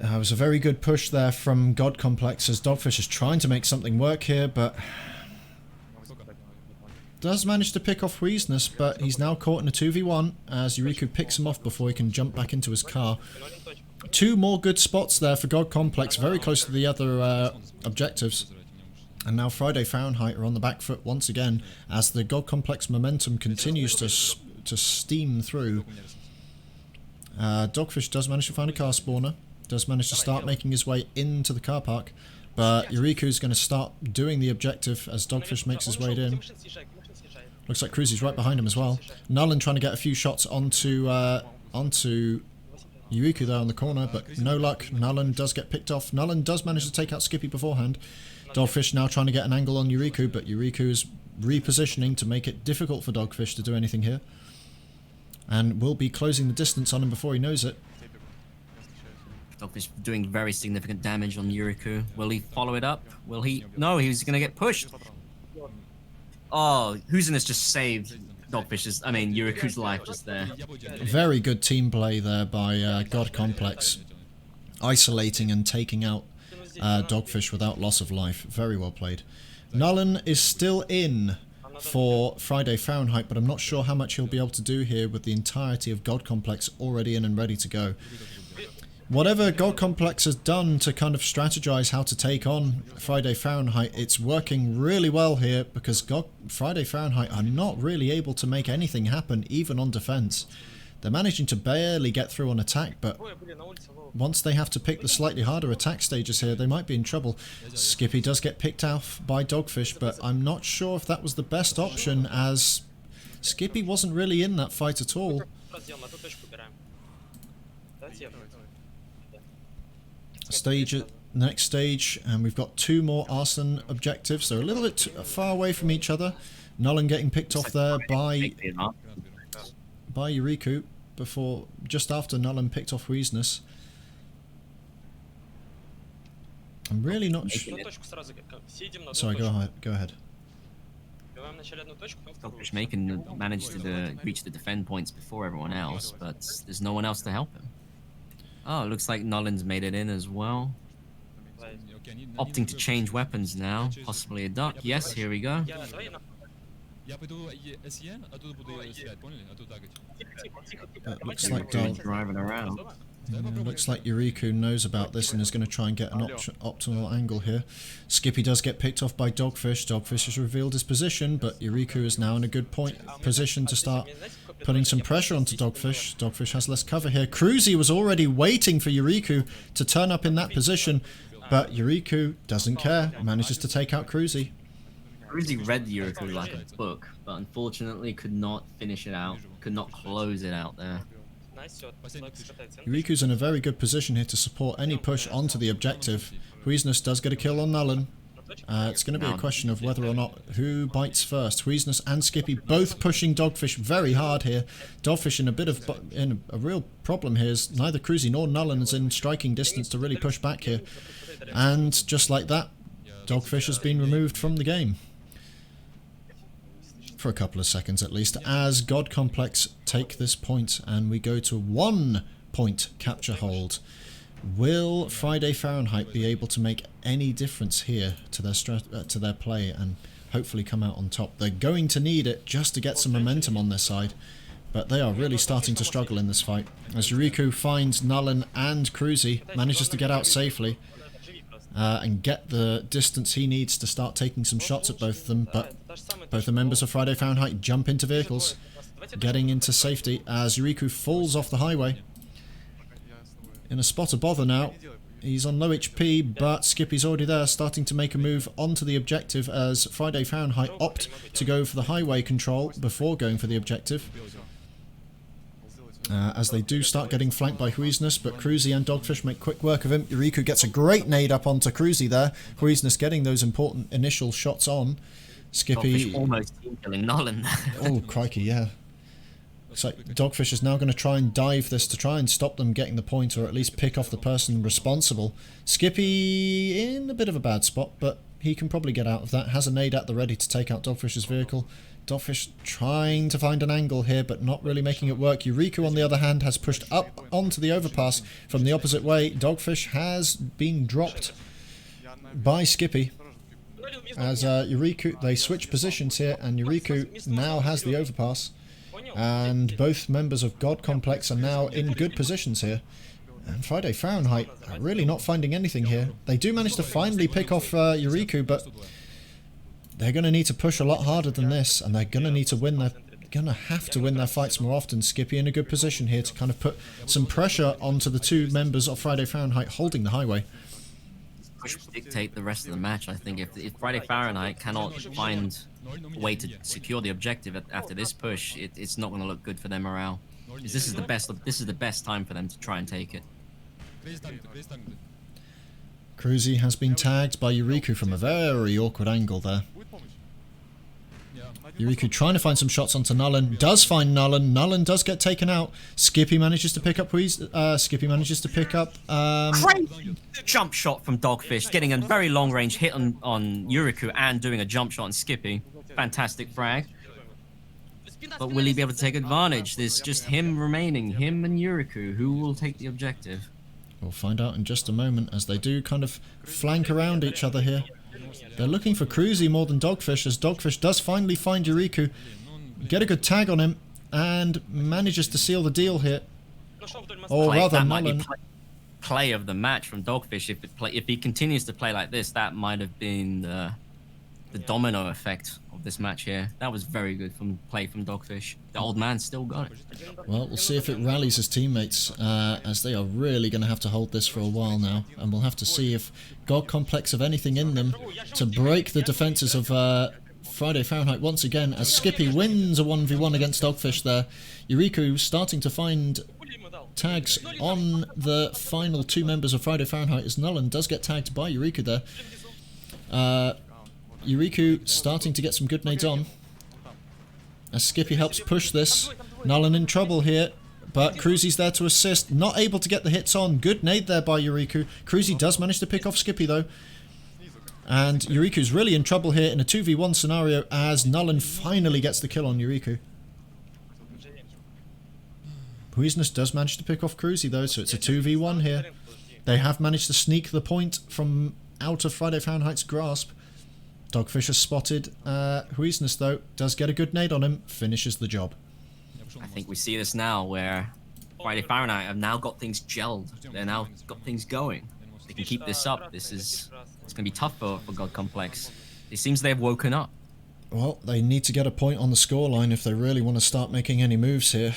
A: It was a very good push there from God Complex as Dogfish is trying to make something work here, but does manage to pick off Huisness, but he's now caught in a 2v1 as Yuriku picks him off before he can jump back into his car. 2 more good spots there for God Complex, very close to the other objectives. And now Friday Fahrenheit are on the back foot once again as the God Complex momentum continues to steam through. Dogfish does manage to find a car spawner. Does manage to start making his way into the car park. But Yuriku's going to start doing the objective as Dogfish makes his way in. Looks like Cruzy's right behind him as well. Nullin trying to get a few shots onto Yuriku there on the corner, but no luck. Nullin does get picked off. Nullin does manage to take out Skippy beforehand. Dogfish now trying to get an angle on Yuriku, but Yuriku is repositioning to make it difficult for Dogfish to do anything here. And will be closing the distance on him before he knows it.
D: Dogfish doing very significant damage on Yuriku. Will he follow it up? Will he? No, he's going to get pushed. Oh, Huzinus just saved Dogfish's, Yuriku's life just there.
A: Very good team play there by God Complex. Isolating and taking out Dogfish without loss of life. Very well played. Nullin is still in for Friday Fahrenheit, but I'm not sure how much he'll be able to do here with the entirety of God Complex already in and ready to go. Whatever God Complex has done to kind of strategize how to take on Friday Fahrenheit, it's working really well here because Friday Fahrenheit are not really able to make anything happen, even on defense. They're managing to barely get through on attack, but once they have to pick the slightly harder attack stages here, they might be in trouble. Skippy does get picked off by Dogfish, but I'm not sure if that was the best option, as Skippy wasn't really in that fight at all. Next stage, and we've got 2 more arson objectives. They're a little bit far away from each other. Nullin getting picked off there by Yuriku just after Nullin picked off Huizness. I'm really not sure. Sorry, go ahead.
D: Dogfish managed to reach the defend points before everyone else, but there's no one else to help him. Oh, it looks like Nullin's made it in as well. Opting to change weapons now. Possibly a duck. Yes, here we go.
A: Looks like
D: driving around.
A: Looks like Yuriku knows about this and is going to try and get an optimal angle here. Skippy does get picked off by Dogfish. Dogfish has revealed his position, but Yuriku is now in a good position to start putting some pressure onto Dogfish. Dogfish has less cover here. Cruzy was already waiting for Yuriku to turn up in that position, but Yuriku doesn't care. Manages to take out Cruzy.
D: Cruzy read Yuriku like a book, but unfortunately could not finish it out. Could not close it out there.
A: Yuriku's in a very good position here to support any push onto the objective. Huizness does get a kill on Nullin. It's going to be a question of whether or not who bites first. Huizness and Skippy both pushing Dogfish very hard here. Dogfish in a real problem here, as neither Cruzy nor Nullin is in striking distance to really push back here. And just like that, Dogfish has been removed from the game. For a couple of seconds at least, as God Complex take this point and we go to 1 point capture hold. Will Friday Fahrenheit be able to make any difference here to their play and hopefully come out on top? They're going to need it just to get some momentum on their side, but they are really starting to struggle in this fight. As Yuriku finds Nullin and Cruzy, manages to get out safely and get the distance he needs to start taking some shots at both of them, but both the members of Friday Fahrenheit jump into vehicles, getting into safety as Yuriku falls off the highway. In a spot of bother now. He's on low HP, but Skippy's already there, starting to make a move onto the objective as Friday Fahrenheit opt to go for the highway control before going for the objective. As they do start getting flanked by Huizness, but Cruzy and Dogfish make quick work of him. Yuriku gets a great nade up onto Cruzy there. Huizness getting those important initial shots on. Skippy...
D: Dogfish almost killing Nullin.
A: Oh, crikey, yeah. Looks like Dogfish is now going to try and dive this to try and stop them getting the point, or at least pick off the person responsible. Skippy in a bit of a bad spot, but he can probably get out of that. Has a nade at the ready to take out Dogfish's vehicle. Dogfish trying to find an angle here, but not really making it work. Yuriku, on the other hand, has pushed up onto the overpass from the opposite way. Dogfish has been dropped by Skippy. As Yuriku, they switch positions here, and Yuriku now has the overpass. And both members of God Complex are now in good positions here. And Friday Fahrenheit are really not finding anything here. They do manage to finally pick off Yuriku, but they're going to need to push a lot harder than this, and they're going to need to win gonna have to win their fights more often. Skippy in a good position here to kind of put some pressure onto the two members of Friday Fahrenheit holding the highway.
D: Push will dictate the rest of the match. I think if Friday Fahrenheit cannot find a way to secure the objective after this push, it's not going to look good for their morale. Because this is the best time for them to try and take it.
A: Cruzy has been tagged by Yuriku from a very awkward angle there. Yuriku trying to find some shots onto Nullen. Does find Nullen. Nullen does get taken out. Skippy manages to pick up. Crazy
D: Jump shot from Dogfish, getting a very long range hit on Yuriku and doing a jump shot on Skippy. Fantastic frag. But will he be able to take advantage? There's just him remaining, him and Yuriku. Who will take the objective?
A: We'll find out in just a moment as they do kind of flank around each other here. They're looking for Cruzy more than Dogfish, as Dogfish does finally find Yuriku, get a good tag on him, and manages to seal the deal here. Or rather, Nullen.
D: Play of the match from Dogfish. If he continues to play like this, that might have been the domino effect of this match here. That was very good play from Dogfish. The old man still got it.
A: Well, we'll see if it rallies his teammates, as they are really going to have to hold this for a while now. And we'll have to see if God Complex have anything in them to break the defences of Friday Fahrenheit once again, as Skippy wins a 1v1 against Dogfish there. Yuriku starting to find tags on the final two members of Friday Fahrenheit, as Nullen does get tagged by Yuriku there. Yuriku starting to get some good nades on, as Skippy helps push this. Nullen in trouble here, but Cruzy's there to assist. Not able to get the hits on. Good nade there by Yuriku. Cruzy does manage to pick off Skippy though. And Yuriku's really in trouble here in a 2v1 scenario, as Nullen finally gets the kill on Yuriku. Poisonous does manage to pick off Cruzy though, so it's a 2v1 here. They have managed to sneak the point from out of Friday Fahrenheit's grasp. Dogfish has spotted Huisness though, does get a good nade on him, finishes the job.
D: I think we see this now, where Friday Fahrenheit have now got things gelled. They're now got things going. They can keep this up. It's going to be tough for God Complex. It seems they've woken up.
A: Well, they need to get a point on the scoreline if they really want to start making any moves here.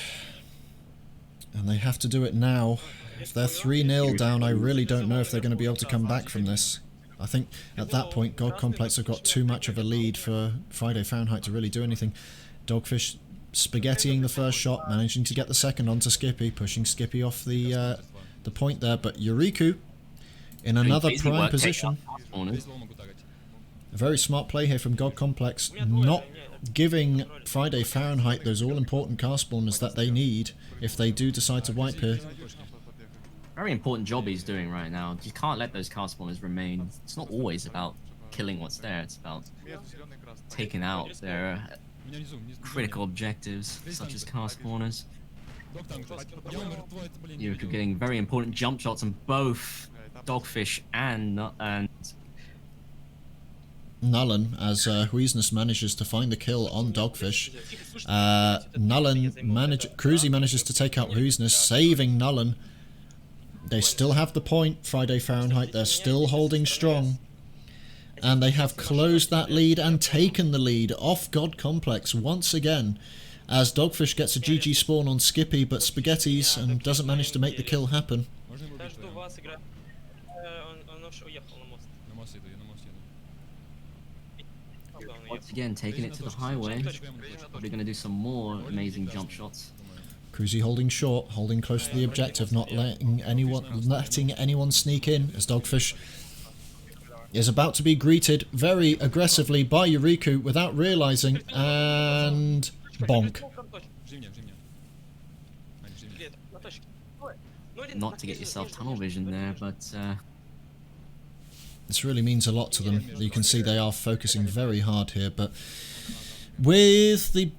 A: And they have to do it now. If they're 3-0 down, I really don't know if they're going to be able to come back from this. I think at that point, God Complex have got too much of a lead for Friday Fahrenheit to really do anything. Dogfish spaghettiing the first shot, managing to get the second onto Skippy, pushing Skippy off the point there. But Yuriku in another prime position. A very smart play here from God Complex, not giving Friday Fahrenheit those all-important car spawners that they need if they do decide to wipe here.
D: Very important job he's doing right now. You can't let those car spawners remain. It's not always about killing what's there. It's about taking out their critical objectives, such as car spawners. You're getting very important jump shots on both Dogfish and
A: Nullen, as Huisness manages to find the kill on Dogfish. Cruzy manages to take out Huisness, saving Nullen. They still have the point, Friday Fahrenheit. They're still holding strong. And they have closed that lead and taken the lead off God Complex once again, as Dogfish gets a GG spawn on Skippy, but Spaghettis and doesn't manage to make the kill happen.
D: Once again, taking it to the highway. Probably going to do some more amazing jump shots.
A: Cruzy holding short, holding close to the objective, not letting anyone sneak in, as Dogfish is about to be greeted very aggressively by Yuriku without realizing, and bonk.
D: Not to get yourself tunnel vision there, but
A: this really means a lot to them. You can see they are focusing very hard here, but with the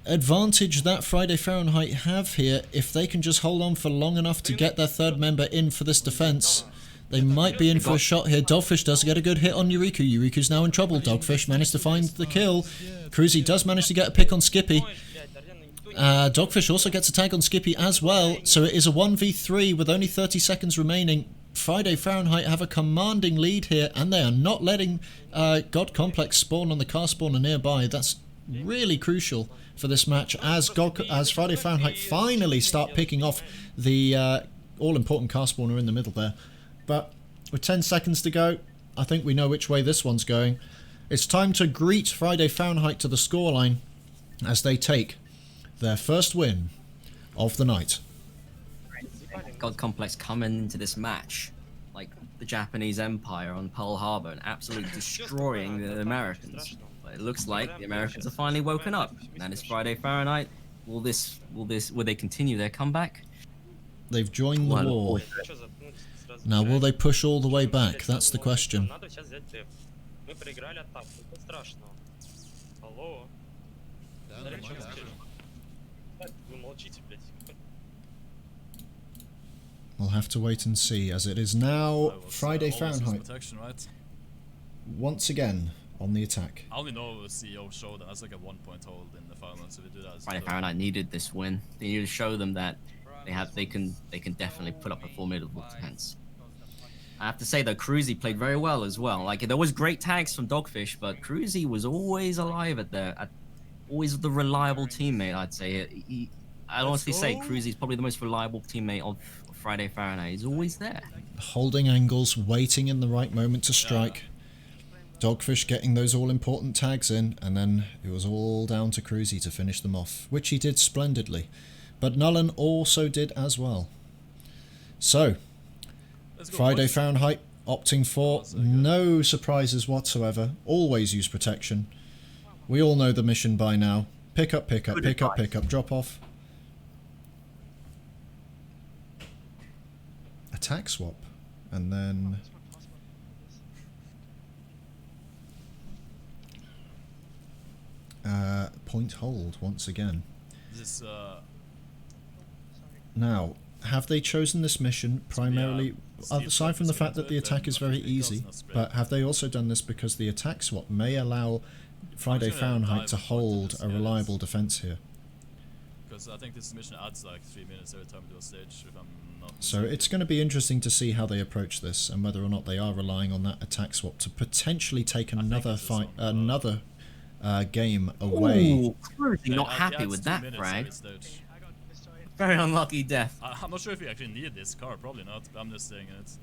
A: advantage that Friday Fahrenheit have here, if they can just hold on for long enough to get their third member in for this defense, they might be in for a shot here. Dogfish does get a good hit on Yuriku. Yuriku's now in trouble. Dogfish managed to find the kill. Cruzy does manage to get a pick on Skippy. Dogfish also gets a tag on Skippy as well, so it is a 1v3 with only 30 seconds remaining. Friday Fahrenheit have a commanding lead here, and they are not letting God Complex spawn on the car spawner nearby. That's really crucial for this match as Friday Fahrenheit finally start picking off the all-important car spawner in the middle there. But with 10 seconds to go, I think we know which way this one's going. It's time to greet Friday Fahrenheit to the scoreline as they take their first win of the night.
D: God Complex coming into this match like the Japanese Empire on Pearl Harbor and absolutely destroying the Americans. But it looks like the Americans are finally woken up. That is Friday Fahrenheit. Will they continue their comeback?
A: They've joined the war. Now, will they push all the way back? That's the question. We'll have to wait and see, as it is now Friday Fahrenheit once again on the attack.
B: I only know CEO showed that's like a 1-point hold in the finals. If we do that,
D: Friday Fahrenheit needed this win. They need to show them that they can definitely put up a formidable defense. I have to say though, Cruzy played very well as well. Like there was great tags from Dogfish, but Cruzy was always alive always the reliable teammate. I'd say. I'd honestly say Cruzy's probably the most reliable teammate of Friday Fahrenheit. He's always there.
A: Holding angles, waiting in the right moment to strike. Dogfish getting those all-important tags in, and then it was all down to Cruzy to finish them off, which he did splendidly. But Nullen also did as well. So, Friday Fahrenheit opting for no surprises whatsoever. Always use protection. We all know the mission by now. Pick up, pick up, pick up, pick up, drop off. Attack swap. And then... point hold once again. Now, have they chosen this mission primarily, aside from the fact that the attack is very easy, but have they also done this because the attack swap may allow Friday Fahrenheit to hold a reliable defense here?
B: Because I think this mission adds like 3 minutes every time we do a stage, if I'm not mistaken.
A: So it's going to be interesting to see how they approach this and whether or not they are relying on that attack swap to potentially take another game away.
D: Ooh, Cruzy not happy with that frag. Very unlucky death.
B: I'm not sure if you actually need this car, probably not, but I'm just saying it.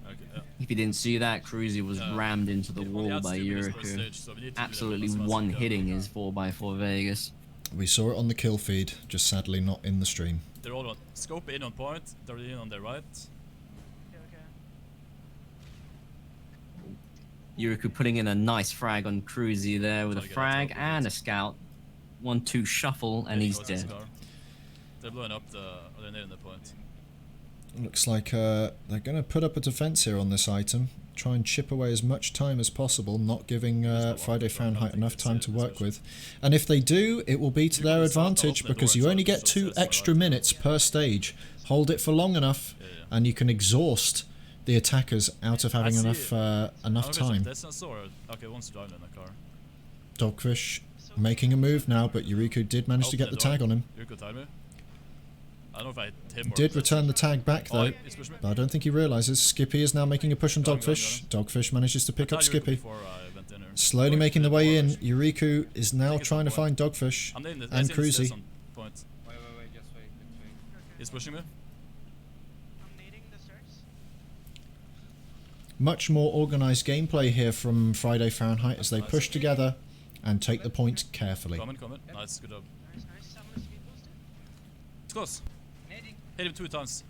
B: Okay, yeah.
D: If you didn't see that, Cruzy was rammed into the wall by Yuriku. Absolutely one-hitting his 4x4 Vegas.
A: We saw it on the kill feed, just sadly not in the stream.
B: They're all on scope in on point, they're in on their right.
D: Yuriku putting in a nice frag on Cruzy there with a frag and a scout. 1-2 shuffle and he's dead.
B: They're blowing up they're near the point.
A: Looks like they're going to put up a defense here on this item. Try and chip away as much time as possible, not giving Friday Fahrenheit enough time to work with. And if they do, it will be to their advantage because you only get 2 extra minutes per stage. Hold it for long enough and you can exhaust the attackers out of having enough time. Dogfish making a move now, but Yuriku did manage to get the tag on him.
B: I don't know if I hit him or
A: Did return the tag back though, but I don't think he realises. Skippy is now making a push on Dogfish. Dogfish manages to pick up Skippy. Slowly making the way in. Yuriku is now trying to find Dogfish and Cruzy.
B: He's pushing me.
A: Much more organised gameplay here from Friday Fahrenheit as they push together and take the point carefully.
B: Coming. Nice, good job. It's close. Hit him 2 times.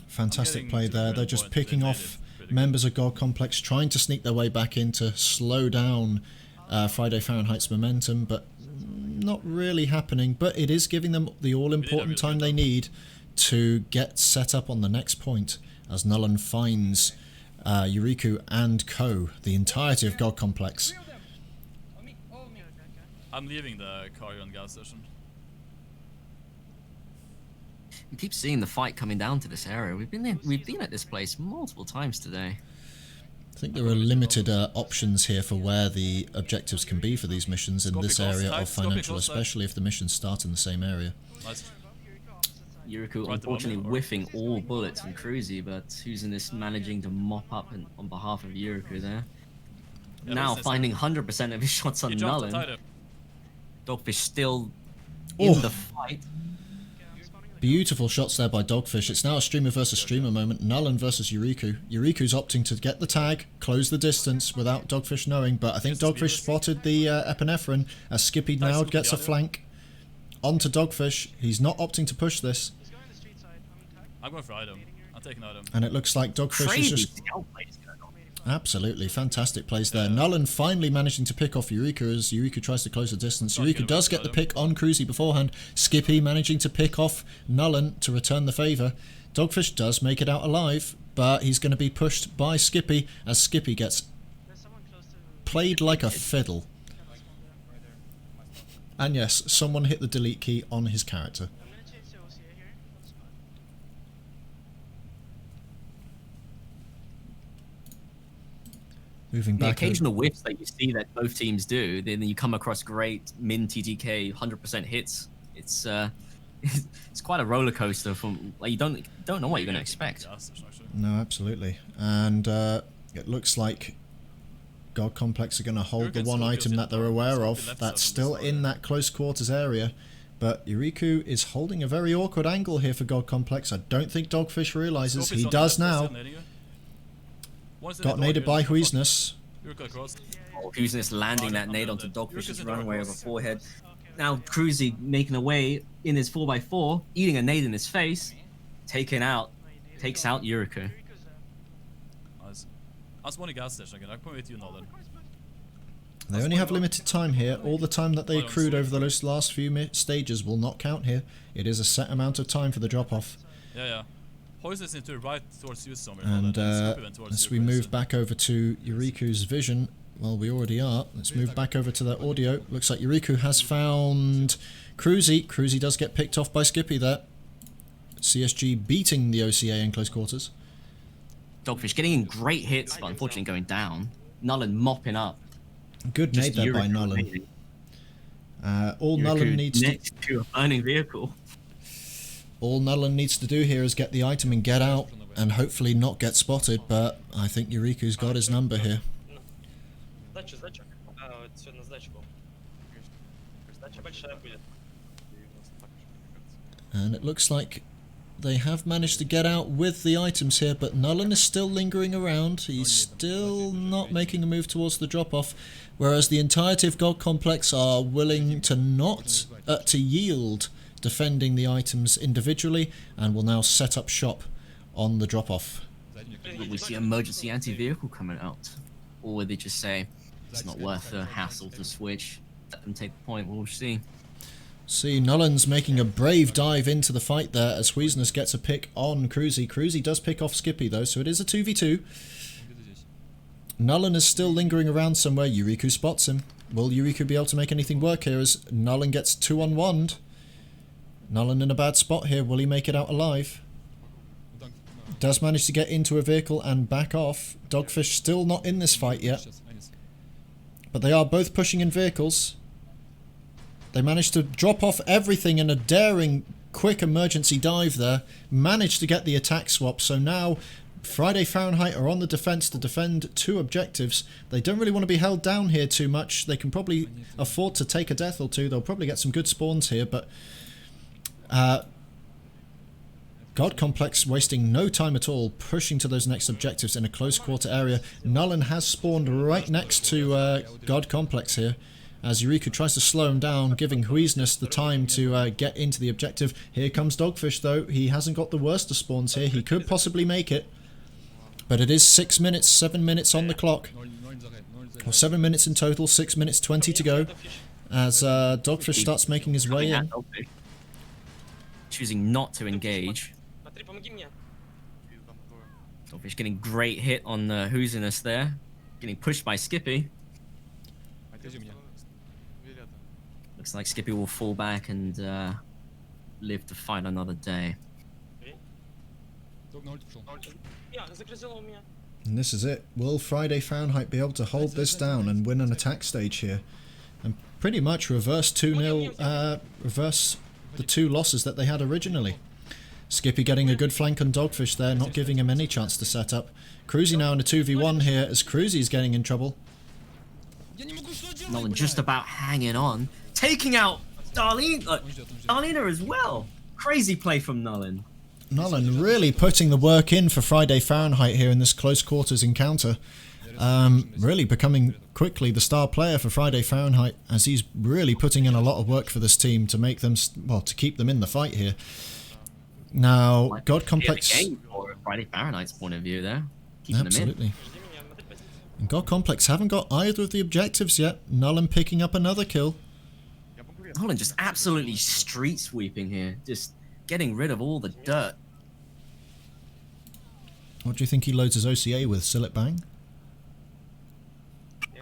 A: Fantastic play there. They're just picking off members of God Complex, trying to sneak their way back in to slow down Friday Fahrenheit's momentum, but not really happening. But it is giving them the all-important time they need to get set up on the next point, as Nullen finds Yuriku and Co, the entirety of God Complex.
B: I'm leaving the cargo and gas station.
D: We keep seeing the fight coming down to this area. We've been at this place multiple times today.
A: I think there are limited options here for where the objectives can be for these missions in this area of financial, especially if the missions start in the same area.
B: Nice.
D: Yuriku unfortunately whiffing all bullets from Cruzy, but Susan managing to mop up on behalf of Yuriku there. Now finding 100% of his shots on Nullen. Dogfish still in
A: Oh.
D: the fight.
A: Beautiful shots there by Dogfish. It's now a streamer versus streamer moment. Nullen versus Yuriku. Yuriku's opting to get the tag, close the distance without Dogfish knowing, but I think Dogfish spotted the epinephrine as Skippy now gets a flank onto Dogfish. He's not opting to push this.
B: I'm going for item. I'm taking item.
A: And it looks like Dogfish is
D: Crazy
A: just...
D: scout plays going on.
A: Absolutely, fantastic plays there. Nullen finally managing to pick off Yuriku as Yuriku tries to close the distance. Yuriku does get the pick on Cruzy beforehand. Skippy managing to pick off Nullen to return the favour. Dogfish does make it out alive, but he's going to be pushed by Skippy as Skippy gets played like a fiddle. And yes, someone hit the delete key on his character. Moving
D: The
A: back.
D: occasional whiffs that you see that both teams do, then you come across great min TTK 100% hits. It's it's quite a roller coaster. From like you don't know what you're going to expect.
A: No, absolutely. And it looks like God Complex are going to hold the one item that they're aware of that's still in that close quarters area. But Yuriku is holding a very awkward angle here for God Complex. I don't think Dogfish realizes. He does now. Got naded by Huizness.
D: Huizness landing that nade onto Dogfish's runway over forehead. Now Cruzy making away in his 4x4, eating a nade in his face, takes out Yuriku.
A: They only have limited time here. All the time that they accrued over the last few stages will not count here. It is a set amount of time for the drop-off.
B: Yeah. Poison's into right towards you somewhere.
A: And as we move back over to Yuriku's vision, well, we already are. Let's move back over to the audio. Looks like Yuriku has found Cruzy. Cruzy does get picked off by Skippy there. CSG beating the OCA in close quarters.
D: Dogfish getting in great hits, but unfortunately going down. Nullen mopping up.
A: Good nade there by Nullen. All Nullen needs
D: to a burning vehicle.
A: All Nullen needs to do here is get the item and get out, and hopefully not get spotted, but I think Yuriku's got his number here. And it looks like they have managed to get out with the items here, but Nullen is still lingering around. He's still not making a move towards the drop-off, whereas the entirety of God Complex are willing to not to yield defending the items individually, and will now set up shop on the drop-off.
D: Will we see emergency anti-vehicle coming out? Or will they just say, it's not worth the hassle to switch, let them take the point, we'll see.
A: See, Nullen's making a brave dive into the fight there as Huizness gets a pick on Cruzy. Cruzy does pick off Skippy though, so it is a 2v2. Nullen is still lingering around somewhere. Yuriku spots him. Will Yuriku be able to make anything work here as Nullen gets 2-on-1'd? Nullen in a bad spot here. Will he make it out alive? Does manage to get into a vehicle and back off. Dogfish still not in this fight yet. But they are both pushing in vehicles. They managed to drop off everything in a daring, quick emergency dive there. Managed to get the attack swap. So now Friday Fahrenheit are on the defense to defend two objectives. They don't really want to be held down here too much. They can probably afford to take a death or two. They'll probably get some good spawns here, but God Complex wasting no time at all, pushing to those next objectives in a close quarter area. Nullen has spawned right next to God Complex here, as Yuriku tries to slow him down, giving Huizness the time to get into the objective. Here comes Dogfish though. He hasn't got the worst of spawns here. He could possibly make it, but it is 6 minutes, 7 minutes on the clock. Or 7 minutes in total, 6 minutes 20 to go, as Dogfish starts making his way in.
D: Choosing not to engage. Dogfish getting great hit on Huizness there. Getting pushed by Skippy. Looks like Skippy will fall back and live to fight another day.
A: And this is it. Will Friday Fahrenheit be able to hold this down and win an attack stage here? And pretty much reverse 2-0, reverse the two losses that they had originally. Skippy getting a good flank on Dogfish there, not giving him any chance to set up. Cruzy now in a 2v1 here as Cruzy's getting in trouble.
D: Nullen just about hanging on. taking out Darlena as well. Crazy play from Nolan.
A: Nolan really putting the work in for Friday Fahrenheit here in this close quarters encounter. Really becoming quickly the star player for Friday Fahrenheit, as he's really putting in a lot of work for this team to make them, well, to keep them in the fight here. Now, God Complex...
D: Friday Fahrenheit's point of view there.
A: Absolutely. And God Complex haven't got either of the objectives yet. Nolan picking up another kill.
D: Nolan just absolutely street sweeping here. Just getting rid of all the dirt.
A: What do you think he loads his OCA with? Sillet Bang?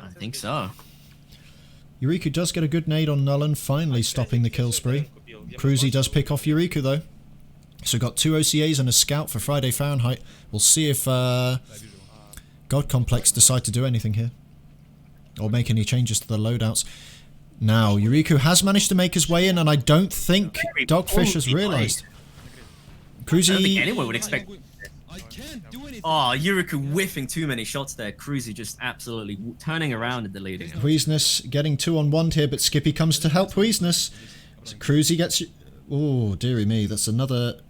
D: I think so.
A: Yuriku does get a good nade on Nolan, finally stopping the kill spree. Cruzy does pick off Yuriku though. So got 2 OCAs and a scout for Friday Fahrenheit. We'll see if God Complex decide to do anything here. Or make any changes to the loadouts. Now, Yuriku has managed to make his way in, and I don't think Dogfish has realised. Cruzy...
D: I don't think anyone would expect... Oh, Yuriku whiffing too many shots there. Cruzy just absolutely turning around and deleting him.
A: Huizness getting 2-on-1 here, but Skippy comes to help Huizness. So Cruzy gets... Oh, dearie me, that's another...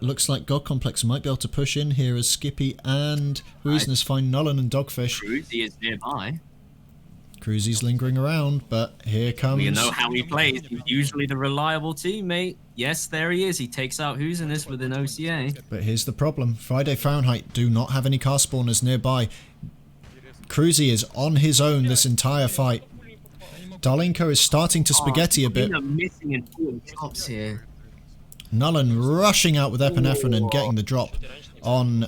A: Looks like God Complex might be able to push in here as Skippy and Huizness find Nolan and Dogfish.
D: Cruzy is nearby.
A: Cruzy's lingering around, but here comes...
D: You know how he plays. He's usually the reliable teammate. Yes, there he is. He takes out Huizness with an OCA.
A: But here's the problem. Friday Fahrenheit do not have any car spawners nearby. Cruzy is on his own this entire fight. Darlinko is starting to spaghetti a bit.
D: Missing important shots here.
A: Nolan rushing out with epinephrine and getting the drop on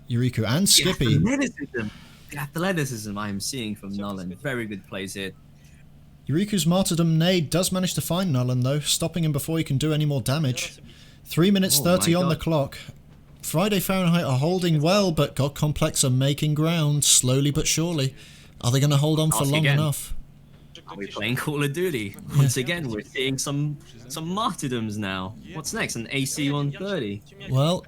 A: Yuriku and Skippy.
D: The athleticism I am seeing from Nolan. Very good plays here.
A: Yuriku's martyrdom nade does manage to find Nolan though, stopping him before he can do any more damage. 3 minutes 30 on the clock. Friday Fahrenheit are holding well, but God Complex are making ground slowly but surely. Are they going to hold on for long enough?
D: Are we playing Call of Duty? Once again, we're seeing some martyrdoms now. What's next? An AC 130?
A: Well,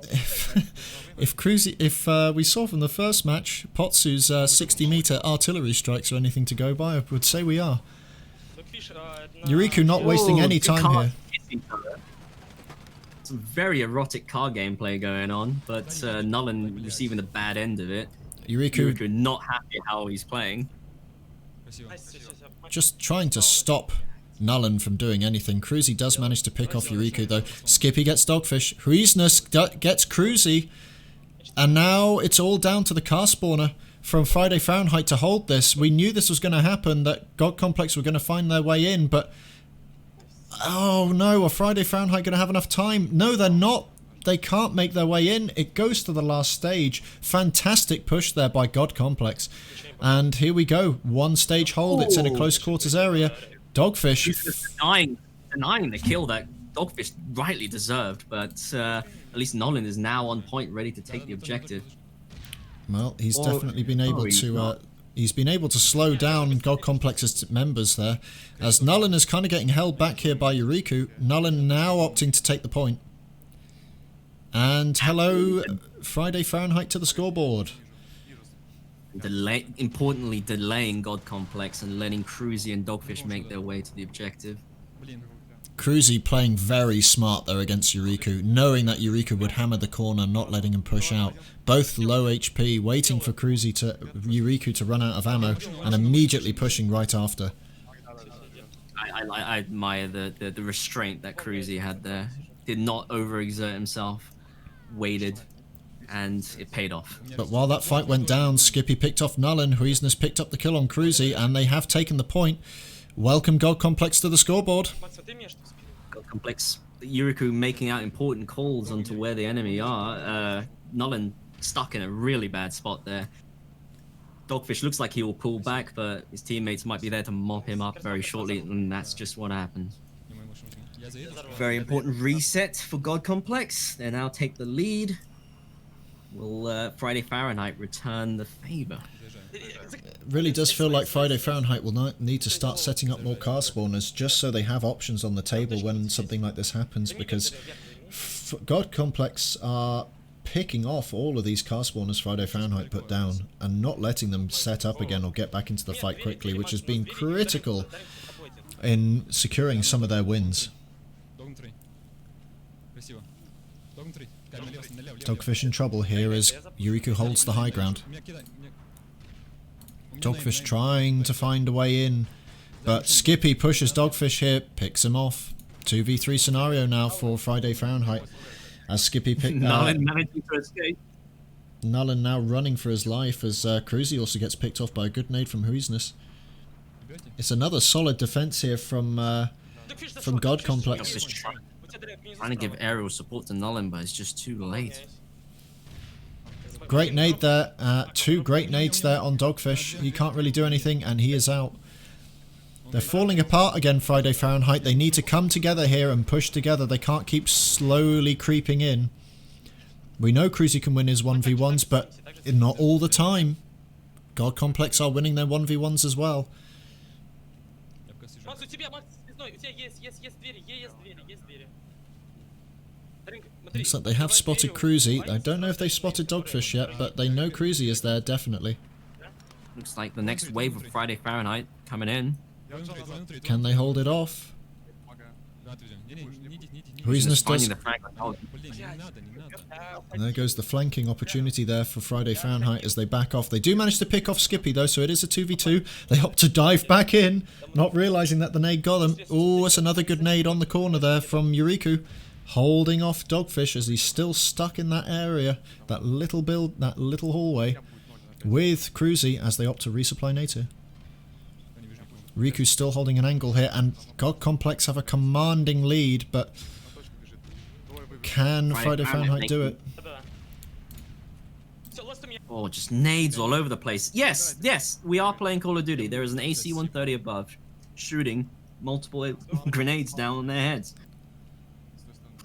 A: if we saw from the first match, Potsu's 60-meter artillery strikes are anything to go by, I would say we are. Yuriku not wasting any time here.
D: Some very erotic car gameplay going on, but Nolan receiving the bad end of it. Yuriku not happy how he's playing.
A: Just trying to stop Nolan from doing anything. Cruzy does manage to pick off Yuriku though. Skippy gets Dogfish. Huizness gets Cruzy. And now it's all down to the car spawner from Friday Fahrenheit to hold this. We knew this was going to happen, that God Complex were going to find their way in, but... Oh no, are Friday Fahrenheit going to have enough time? No, they're not. They can't make their way in. It goes to the last stage. Fantastic push there by God Complex. And here we go. One stage hold. It's in a close quarters area. Dogfish.
D: He's just denying the kill that Dogfish rightly deserved, but at least Nolan is now on point, ready to take the objective.
A: Well, he's definitely been able to... He's been able to slow down God Complex's members there, as Nolan is kind of getting held back here by Yuriku. Nolan now opting to take the point. And hello, Friday Fahrenheit to the scoreboard.
D: Importantly, delaying God Complex and letting Cruzy and Dogfish make their way to the objective.
A: Cruzy playing very smart there against Yuriku, knowing that Yuriku would hammer the corner, not letting him push out. Both low HP, waiting for Yuriku to run out of ammo, and immediately pushing right after.
D: I admire the restraint that Cruzy had there. Did not overexert himself, waited, and it paid off.
A: But while that fight went down, Skippy picked off Nolan, Huizness picked up the kill on Cruzy, and they have taken the point. Welcome God Complex to the scoreboard.
D: God Complex, Yuriku making out important calls onto where the enemy are. Nolan stuck in a really bad spot there. Dogfish looks like he will pull back, but his teammates might be there to mop him up very shortly, and that's just what happened. Very important reset for God Complex. They now take the lead. Will Friday Fahrenheit return the favor?
A: It really does feel like Friday Fahrenheit will need to start setting up more car spawners just so they have options on the table when something like this happens, because God Complex are picking off all of these car spawners Friday Fahrenheit put down and not letting them set up again or get back into the fight quickly, which has been critical in securing some of their wins. Dogfish in trouble here as Yuriku holds the high ground. Dogfish trying to find a way in, but Skippy pushes Dogfish here, picks him off. 2v3 scenario now for Friday Fahrenheit. As Skippy picked
D: Nullen managing to escape.
A: Nullen now running for his life as Cruzy also gets picked off by a good nade from Huisness. It's another solid defense here from God Complex.
D: Trying to give aerial support to Nullen, but it's just too late.
A: Great nade there. 2 great nades there on Dogfish. He can't really do anything and he is out. They're falling apart again, Friday Fahrenheit. They need to come together here and push together. They can't keep slowly creeping in. We know Cruzy can win his 1v1s, but not all the time. God Complex are winning their 1v1s as well. Looks like they have spotted Cruzy. I don't know if they spotted Dogfish yet, but they know Cruzy is there, definitely.
D: Looks like the next wave of Friday Fahrenheit coming in.
A: Can they hold it off? Huisness does. There goes the flanking opportunity there for Friday Fahrenheit as they back off. They do manage to pick off Skippy though, so it is a 2v2. They opt to dive back in, not realising that the nade got them. Oh, it's another good nade on the corner there from Yuriku. Holding off Dogfish as he's still stuck in that area, that little hallway, with Cruzy as they opt to resupply nades here. Riku's still holding an angle here, and God Complex have a commanding lead, but can Friday Fahrenheit do it?
D: Oh, just nades all over the place. Yes, yes, we are playing Call of Duty. There is an AC-130 above, shooting multiple grenades down on their heads.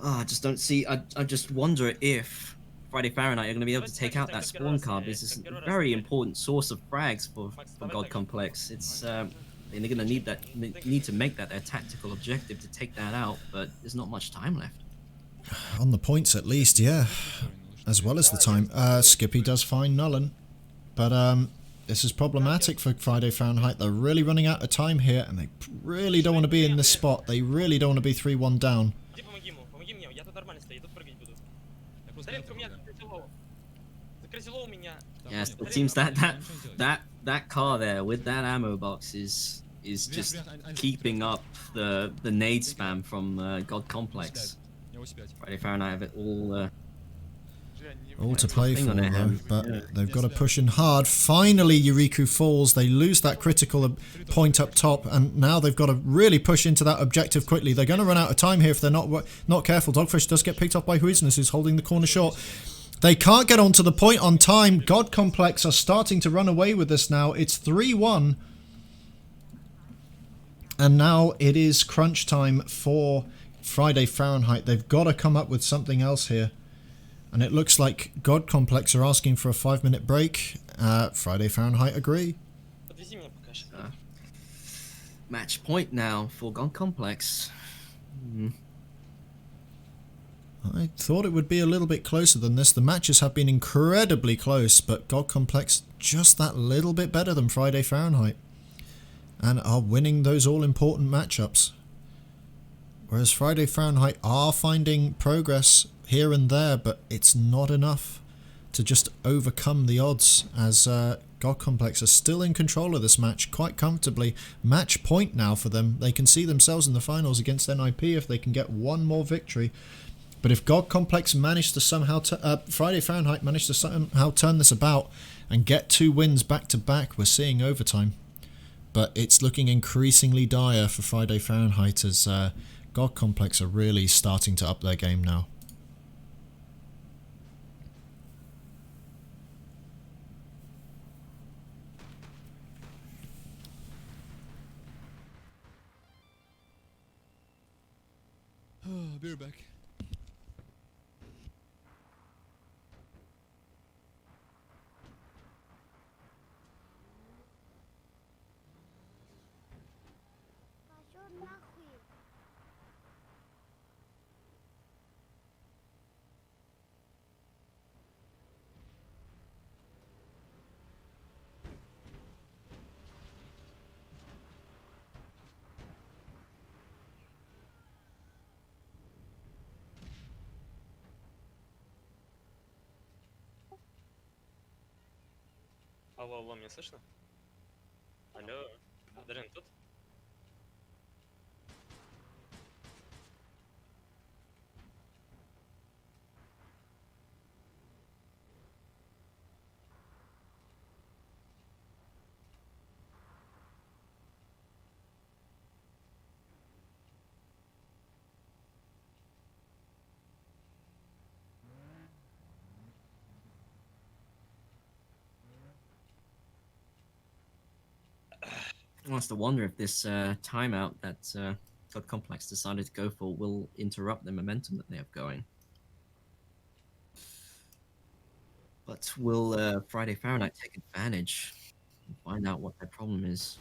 D: Oh, I just don't see. I just wonder if Friday Fahrenheit are going to be able to take out that spawn card. This is a very important source of frags for God Complex. It's and they're going to need to make that their tactical objective to take that out. But there's not much time left.
A: On the points, at least, yeah. As well as the time. Skippy does find Nullen, but this is problematic for Friday Fahrenheit. They're really running out of time here, and they really don't want to be in this spot. They really don't want to be 3-1 down.
D: Yes, it seems that car there with that ammo box is just keeping up the nade spam from God Complex. Friday Fahrenheit have it all
A: to play for though, but they've got to push in hard. Finally Yuriku falls, they lose that critical point up top, and now they've got to really push into that objective quickly. They're going to run out of time here if they're not careful. Dogfish does get picked off by Huisness, who's holding the corner short. They can't get onto the point on time. God Complex are starting to run away with this now. It's 3-1. And now it is crunch time for Friday Fahrenheit. They've got to come up with something else here. And it looks like God Complex are asking for a 5-minute break. Friday Fahrenheit agree.
D: Match point now for God Complex.
A: I thought it would be a little bit closer than this. The matches have been incredibly close, but God Complex just that little bit better than Friday Fahrenheit. And are winning those all-important matchups. Whereas Friday Fahrenheit are finding progress here and there, but it's not enough to just overcome the odds, as God Complex are still in control of this match quite comfortably. Match point now for them. They can see themselves in the finals against NIP if they can get one more victory. But if God Complex managed to somehow, Friday Fahrenheit managed to somehow turn this about and get 2 wins back to back, we're seeing overtime. But it's looking increasingly dire for Friday Fahrenheit as God Complex are really starting to up their game now.
E: Be right back.
F: Алло, алло, меня слышно? Алло, Дрен тут?
D: I have to wonder if this timeout that God Complex decided to go for will interrupt the momentum that they have going. But will Friday Fahrenheit take advantage and find out what their problem is?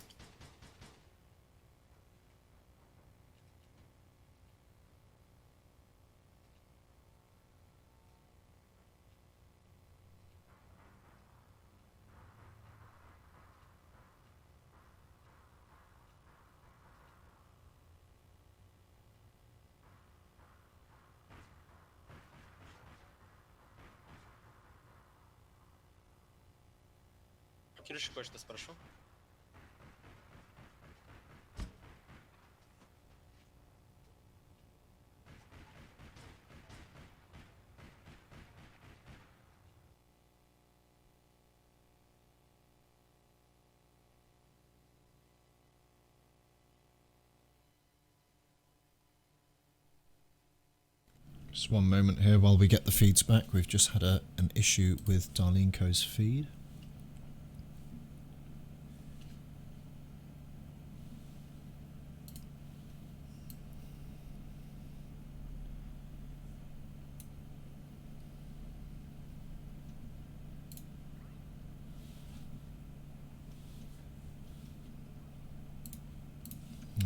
F: Кирюша, кое-что спрошу.
A: Just one moment here while we get the feeds back. We've just had an issue with Darlenko's feed.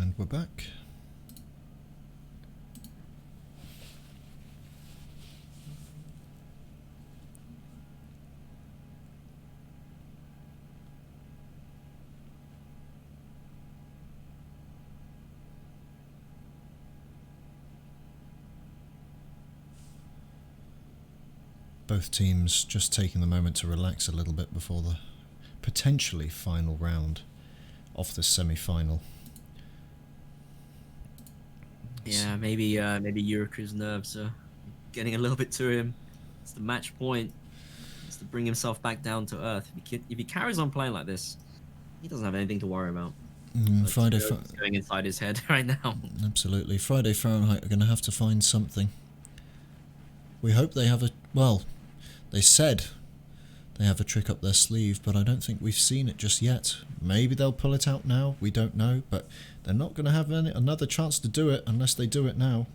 A: And we're back. Both teams just taking the moment to relax a little bit before the potentially final round of the semi-final.
D: Yeah, maybe Yuriku's nerves are getting a little bit to him. It's the match point. It's to bring himself back down to earth. If he carries on playing like this, he doesn't have anything to worry about.
A: Friday
D: it's going inside his head right now.
A: Absolutely. Friday Fahrenheit are going to have to find something. We hope they have a... Well, they said they have a trick up their sleeve, but I don't think we've seen it just yet. Maybe they'll pull it out now, we don't know, but they're not going to have another chance to do it unless they do it now.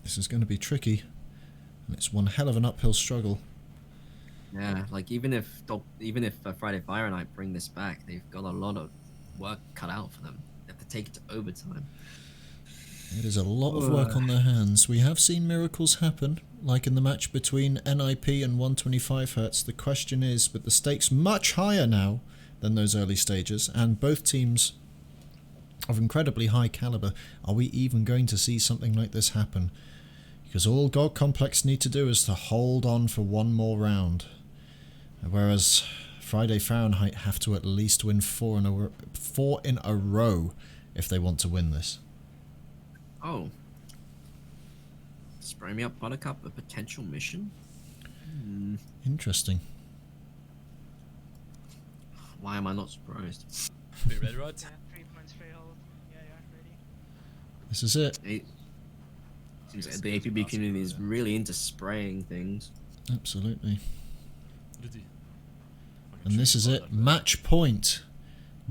A: This is going to be tricky, and it's one hell of an uphill struggle.
D: Yeah, like even if Friday Fahrenheit bring this back, they've got a lot of work cut out for them. They have to take it to overtime.
A: It is a lot of work on their hands. We have seen miracles happen, like in the match between NIP and 125Hz. The question is, with the stakes much higher now than those early stages, and both teams of incredibly high caliber, are we even going to see something like this happen? Because all God Complex need to do is to hold on for one more round. Whereas Friday Fahrenheit have to at least win four in a row if they want to win this.
D: Oh. Spray me up, Buttercup, a potential mission?
A: Interesting.
D: Why am I not surprised?
B: Be ready, right?
G: Yeah, 3 points failed. Yeah, ready.
A: This is it.
D: Seems like the APB community is really into spraying things.
A: Absolutely. And this is it. Match point.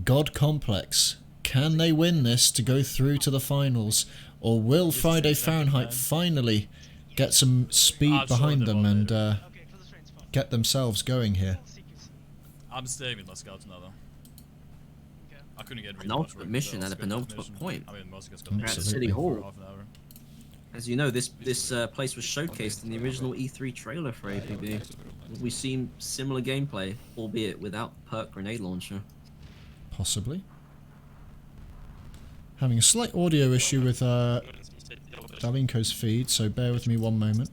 A: God Complex. Can they win this to go through to the finals? Or will Friday Fahrenheit finally get some speed behind them and get themselves going here?
B: I'm staying with my scouts now, though.
G: Okay.
B: I couldn't get
D: Penultimate mission at a penultimate point.
B: I mean, Moscow's got
D: At City Hall. As you know, this place was showcased in the original E3 trailer for APB. We've seen similar gameplay, albeit without perk grenade launcher.
A: Possibly. Having a slight audio issue with Dalinko's feed, so bear with me one moment.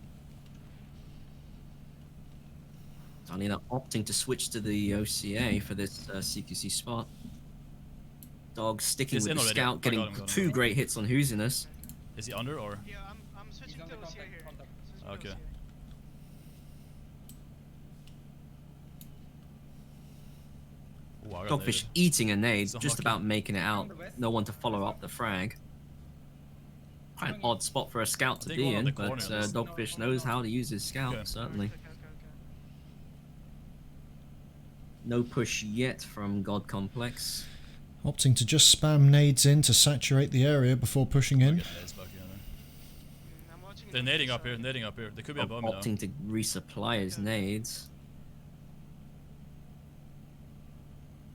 D: Darlena opting to switch to the OCA for this CQC spot. Dog sticking
B: He's
D: with
B: in
D: the
B: already.
D: scout,
B: I
D: getting
B: got him.
D: two great hits on Hoosiness.
B: Is he under or?
G: Yeah, I'm switching to OCA here. Switching to
B: Okay.
G: OCA.
B: Ooh, I got
D: Dogfish
B: naded.
D: eating a nade,
B: So
D: just
B: lucky.
D: about making it out. No one to follow up the frag. Quite an odd spot for a scout to
B: think
D: be
B: one on
D: in,
B: the
D: but
B: corner is-
D: Dogfish knows how to use his scout,
B: Okay.
D: certainly.
G: Okay.
D: No push yet from God Complex.
A: Opting to just spam nades in to saturate the area before pushing in.
B: Okay, nades back in there.
G: I'm watching
B: They're
G: the
B: nading
G: push,
B: up here, nading up here. They could be
D: Dog
B: above me now.
D: opting to resupply his nades.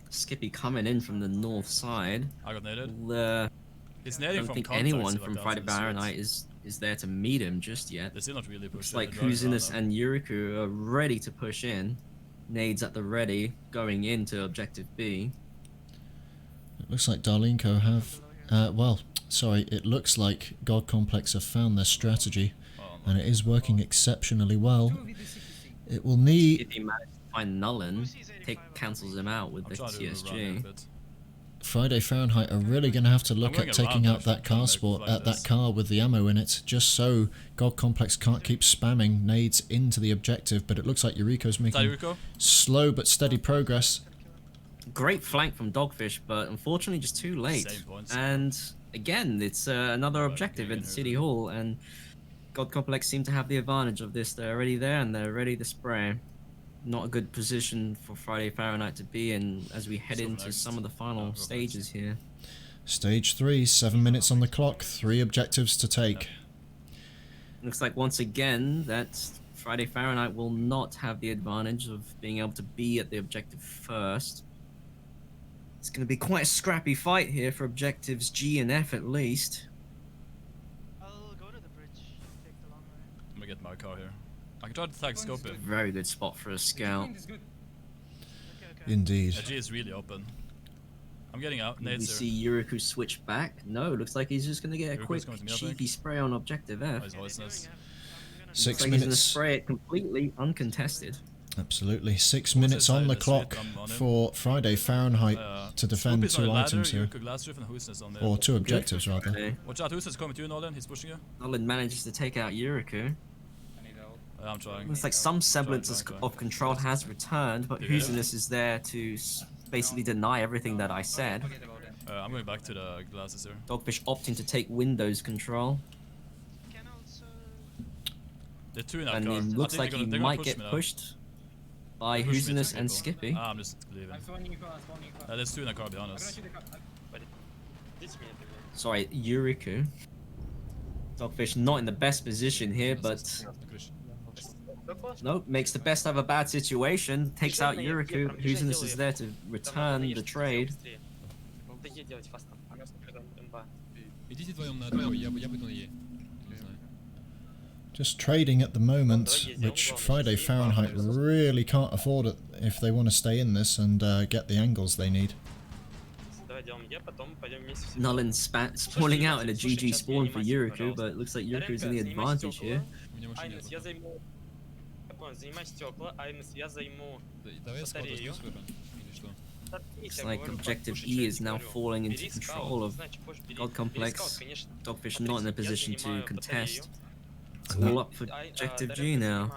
D: Skippy coming in from the north side.
B: I got naded.
D: The
B: He's
D: I
B: nading
D: don't
B: from
D: think
B: contact,
D: anyone
B: so like
D: from
B: that,
D: Friday
B: so it's-
D: Fahrenheit is there to meet him just yet.
B: They're still not really pushing.
D: Looks like
B: they're driving
D: Kuzinus
B: around now.
D: and Yuriku are ready to push in. Nades at the ready, going into objective B.
A: It looks like Darlinko have... well, sorry, it looks like God Complex have found their strategy,
B: Oh, no.
A: and it is working exceptionally well. It will need...
D: If he manages to find Nullen,
G: Lucy's 85
D: cancels him out with
B: I'm
D: the
B: trying to move around here a
D: TSG.
B: bit.
A: Friday Fahrenheit are really going to have to look
B: going
A: at taking
B: around
A: out that
B: actually,
A: car
B: like
A: sport,
B: like this.
A: that car with the ammo in it, just so God Complex can't keep spamming nades into the objective, but it looks like Yuriko's making
B: Tayuko?
A: slow but steady progress.
D: Great flank from Dogfish, but unfortunately just too late.
B: Same points.
D: And again, it's another objective
B: getting
D: at
B: in
D: City
B: here.
D: Hall, and God Complex seem to have the advantage of this. They're already there and they're ready to spray. Not a good position for Friday Fahrenheit to be in as we head
B: So
D: into
B: next.
D: some of the final
B: go
D: stages here.
A: Stage 3, 7 minutes on the clock, 3 objectives to take.
D: Looks like once again that Friday Fahrenheit will not have the advantage of being able to be at the objective first. It's going to be quite a scrappy fight here for objectives G and F at least.
G: I'll go to the bridge. Take the long way.
B: I'm gonna get my car here. I can try to tag scope it.
D: Very good spot for a scout.
G: Okay.
A: Indeed.
B: Edgy is really open. I'm getting out.
D: We
B: Nades
D: see
B: here.
D: Yuriku switch back. No, looks like he's just going to get a
B: Yuriku's
D: quick
B: coming to me, I think.
D: cheeky spray on objective F.
B: Oh,
D: Looks
B: he's voiceless.
A: 6
D: like he's going to
A: minutes.
D: spray it completely uncontested.
A: Absolutely. 6
B: What's
A: minutes
B: inside
A: on the
B: this
A: clock
B: suite? I'm on him.
A: for Friday Fahrenheit to defend
B: Scoop is on
A: 2
B: the ladder,
A: items here.
B: Yuriko glass roof and Husnes on there.
A: Or 2 objectives, rather.
D: Okay.
B: Watch out, Husnes coming to you, Nolan. He's pushing you.
D: Nolan manages to take out Yuriku.
B: I'm trying.
D: Looks like some semblance
B: Trying.
D: of control has returned, but
B: Yeah.
D: Hoosiness is there to basically deny everything that I said.
B: I'm going back to the glasses here.
D: Dogfish opting to take Windows control,
G: Can also.
B: They're 2 in that
D: and
B: car.
D: it
B: I
D: looks
B: think
D: like
B: they're
D: he
B: gonna
D: might
B: push
D: get
B: me now.
D: pushed by
B: Push me to
D: Hoosiness and
B: people.
D: Skippy.
B: I'm just leaving. There's 2 in that car, to be honest.
D: Sorry, Yuriku. Dogfish not in the best position here, but nope, makes the best of a bad situation. Takes out Yuriku. Hoosiness is there to return the trade.
E: Идите вдвоем на одного, я бытон Е. Не знаю.
A: Just trading at the moment, which Friday Fahrenheit really can't afford it if they want to stay in this and get the angles they need.
D: Nullen spawning out in a GG spawn for Yuriku, but it looks like Yuriku's in the advantage here.
E: У меня машины нет.
F: я займу... Я понял, занимай стекла, Айнес, я займу...
E: Давай я схватываю
F: Батарею.
E: свой или что?
D: Looks like objective E is now falling into control of God Complex. Dogfish not in a position to contest. It's all up for objective G now.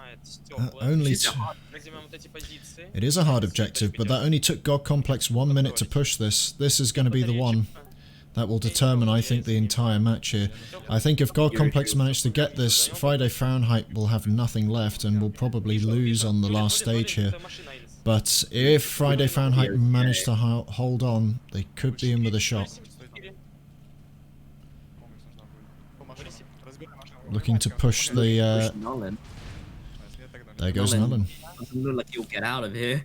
A: Only it is a hard objective, but that only took God Complex 1 minute to push this. This is going to be the one that will determine, I think, the entire match here. I think if God Complex manage to get this, Friday Fahrenheit will have nothing left and will probably lose on the last stage here. But if Friday Fahrenheit manage to hold on, they could be in with a shot. Looking to push the...
D: Push Nullen.
A: there goes
D: Nullen.
A: Nullen.
D: Doesn't look like he'll get out of here.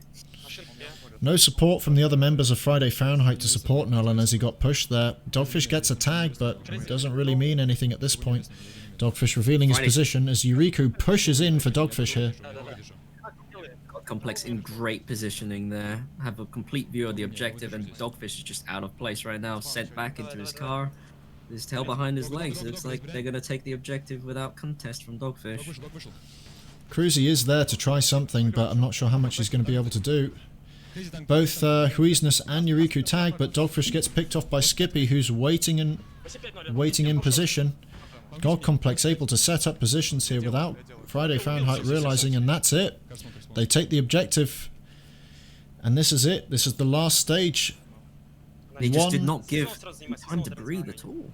A: No support from the other members of Friday Fahrenheit to support Nullen as he got pushed there. Dogfish gets a tag, but it doesn't really mean anything at this point. Dogfish revealing his position as Yuriku pushes in for Dogfish here.
D: God Complex in great positioning there. Have a complete view of the objective, and Dogfish is just out of place right now, sent back into his car. His tail behind his legs. It looks like they're going to take the objective without contest from Dogfish.
E: Док вышел.
A: Cruzy is there to try something, but I'm not sure how much he's going to be able to do.
E: Crazy tank.
A: Both Huizness and Yuriku tag, but Dogfish gets picked off by Skippy, who's waiting in position. God Complex able to set up positions here without Friday Fahrenheit realizing, and that's it. They take the objective, and this is it. This is the last stage.
D: They just did
A: One-
D: not give time to breathe at all.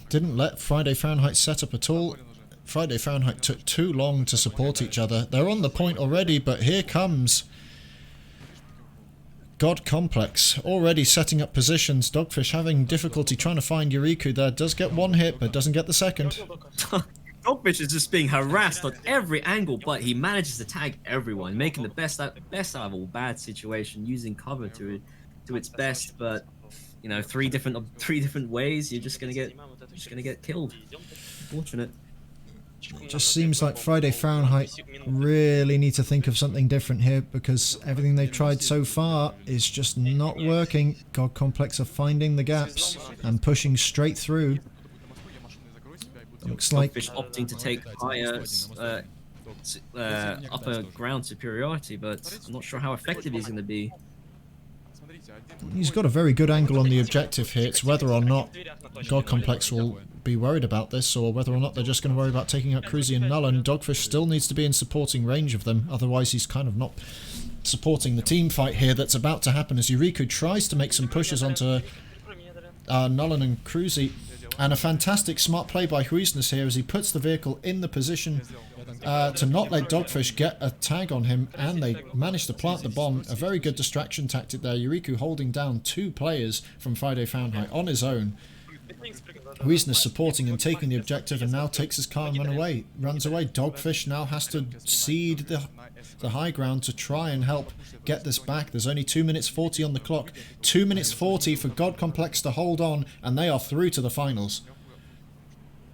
A: Didn't let Friday Fahrenheit set up at all. Friday Fahrenheit took too long to support each other. They're on the point already, but here comes God Complex already setting up positions. Dogfish having difficulty trying to find Yuriku there. Does get one hit, but doesn't get the second.
D: Dogfish is just being harassed on every angle, but he manages to tag everyone, making the best out of a bad situation, using cover to its best. But you know, three different ways, you're just gonna get killed. Unfortunate.
A: It just seems like Friday Fahrenheit really need to think of something different here, because everything they've tried so far is just not working. God Complex are finding the gaps and pushing straight through. Looks like
D: Dogfish opting to take higher upper ground superiority, but I'm not sure how effective he's going to be.
A: he's got a very good angle on the objective here. It's whether or not God Complex will be worried about this, or whether or not they're just going to worry about taking out Cruzy and Nullen. Dogfish still needs to be in supporting range of them, otherwise he's kind of not supporting the team fight here that's about to happen as Yuriku tries to make some pushes onto Nullen and Cruzy. And a fantastic smart play by Huizness here as he puts the vehicle in the position to not let Dogfish get a tag on him, and they manage to plant the bomb. A very good distraction tactic there. Yuriku holding down 2 players from Friday Fahrenheit on his own. Huizness supporting and taking the objective, and now takes his car and runs away. Dogfish now has to cede the high ground to try and help get this back. There's only 2 minutes 40 on the clock. 2 minutes 40 for God Complex to hold on, and they are through to the finals.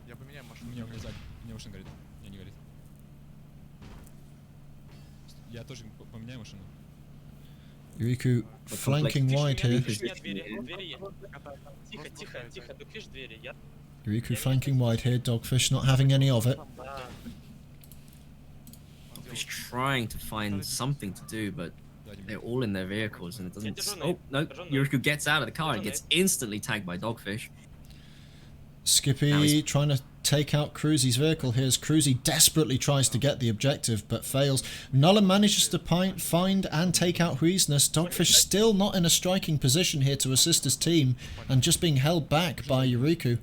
E: У меня сзади. У меня машина горит. У меня не горит. Я тоже поменяю машину.
A: Yuriku flanking wide here. Yuriku flanking wide here. Dogfish not having any of it.
D: Dogfish trying to find something to do, but they're all in their vehicles, and it doesn't. Oh no! Yuriku gets out of the car and gets instantly tagged by Dogfish.
A: Skippy
D: Now he's-
A: trying to take out Cruzy's vehicle here as Cruzy desperately tries to get the objective but fails. Nullen manages to find and take out Huizness. Dogfish still not in a striking position here to assist his team and just being held back by Yuriku.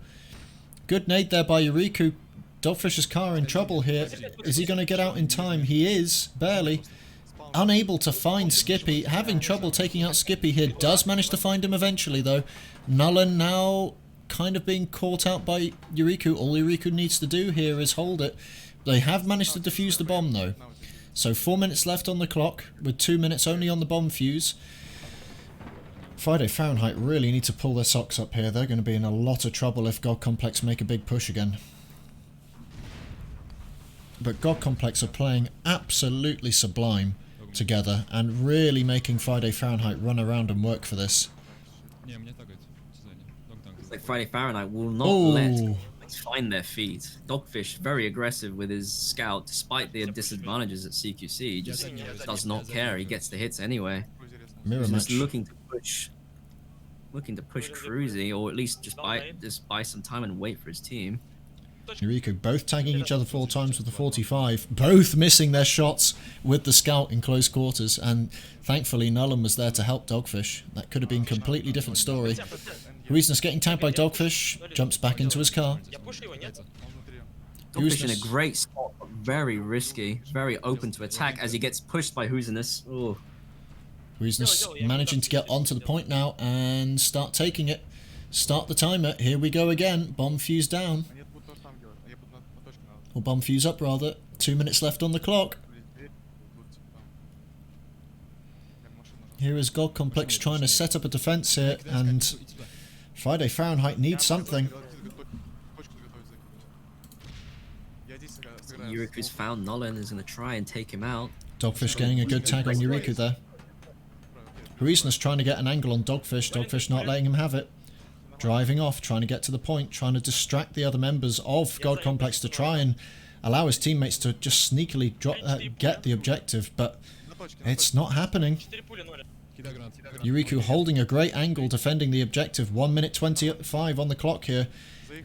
A: Good nade there by Yuriku. Dogfish's car in trouble here. Is he going to get out in time? He is, barely. Unable to find Skippy. Having trouble taking out Skippy here. Does manage to find him eventually though. Nullen now kind of being caught out by Yuriku. All Yuriku needs to do here is hold it. They have managed to defuse the bomb though. So 4 minutes left on the clock with 2 minutes only on the bomb fuse. Friday Fahrenheit really need to pull their socks up here. They're going to be in a lot of trouble if God Complex make a big push again. But God Complex are playing absolutely sublime together and really making Friday Fahrenheit run around and work for this.
E: Не, меня тагают сзади. Док-танк.
D: Like Friday Fahrenheit will not
A: Oh.
D: let find their feet. Dogfish very aggressive with his scout, despite the disadvantages at CQC. He just does not care. He gets the hits anyway.
A: Mirror
D: He's
A: match.
D: just looking to push Cruzy, or at least just buy some time and wait for his team.
A: Yuriku both tagging each other 4 times with the 45, both missing their shots with the scout in close quarters, and thankfully Nullen was there to help Dogfish. That could have been a completely different story. Huizness getting tagged by Dogfish, jumps back into his car.
D: Dogfish in a
A: Huizness-
D: great spot, but very risky, very open to attack as he gets pushed by Huizness. Oh,
A: Huizness managing to get onto the point now and start taking it. Start the timer. Here we go again. Bomb fuse down. Or bomb fuse up rather. 2 minutes left on the clock. Here is God Complex trying to set up a defense here, and Friday Fahrenheit needs something.
D: Yuriku's found Nullen, is going to try and take him out.
A: Dogfish getting a good tag on Yuriku there. Huizenus trying to get an angle on Dogfish. Dogfish not letting him have it. Driving off, trying to get to the point, trying to distract the other members of God Complex to try and allow his teammates to just sneakily get the objective, but it's not happening. Yuriku holding a great angle, defending the objective. 1 minute 25 on the clock here,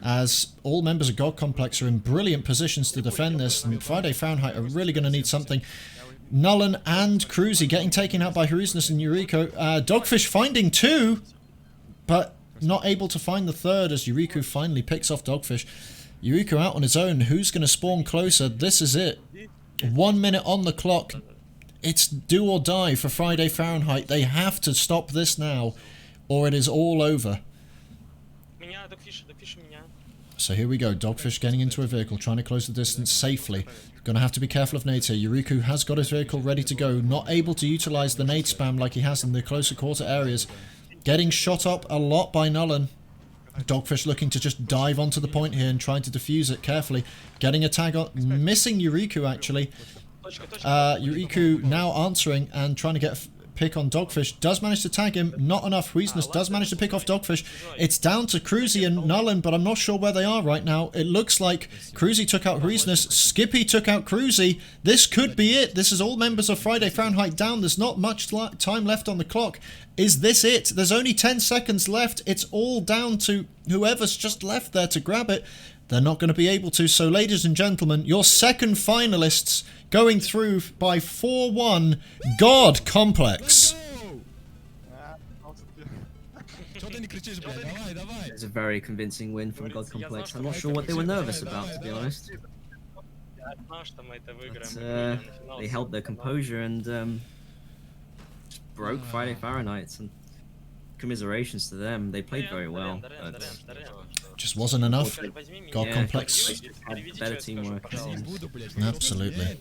A: as all members of God Complex are in brilliant positions to defend this, and Friday Fahrenheit are really going to need something. Nullen and Cruzy getting taken out by Huizenus and Yuriko. Dogfish finding 2, but not able to find the 3rd as Yuriku finally picks off Dogfish. Yuriku out on his own. Who's going to spawn closer? This is it. 1 minute on the clock. It's do or die for Friday Fahrenheit. They have to stop this now, or it is all over. So here we go. Dogfish getting into a vehicle, trying to close the distance safely. Gonna have to be careful of nades here. Yuriku has got his vehicle ready to go. Not able to utilize the nade spam like he has in the closer quarter areas. Getting shot up a lot by Nullen. Dogfish looking to just dive onto the point here and trying to defuse it carefully. Getting a tag on, missing Yuriku actually. Yuriku now answering and trying to get a pick on Dogfish. Does manage to tag him, not enough. Huizenus does manage to pick off Dogfish. It's down to Cruzy and Nullen, but I'm not sure where they are right now. It looks like Cruzy took out Huizenus, Skippy took out Cruzy. This could be it. This is all members of Friday Fahrenheit down. There's not much time left on the clock. Is this it? There's only 10 seconds left. It's all down to whoever's just left there to grab it. They're not going to be able to. So, ladies and gentlemen, your second finalists going through by 4-1, God Complex.
D: It's a very convincing win from God Complex. I'm not sure what they were nervous about, to be honest. But, they held their composure and just broke Friday Fahrenheit. And commiserations to them. They played very well. But
A: just wasn't enough. God Complex
D: just had better teamwork.
A: Absolutely.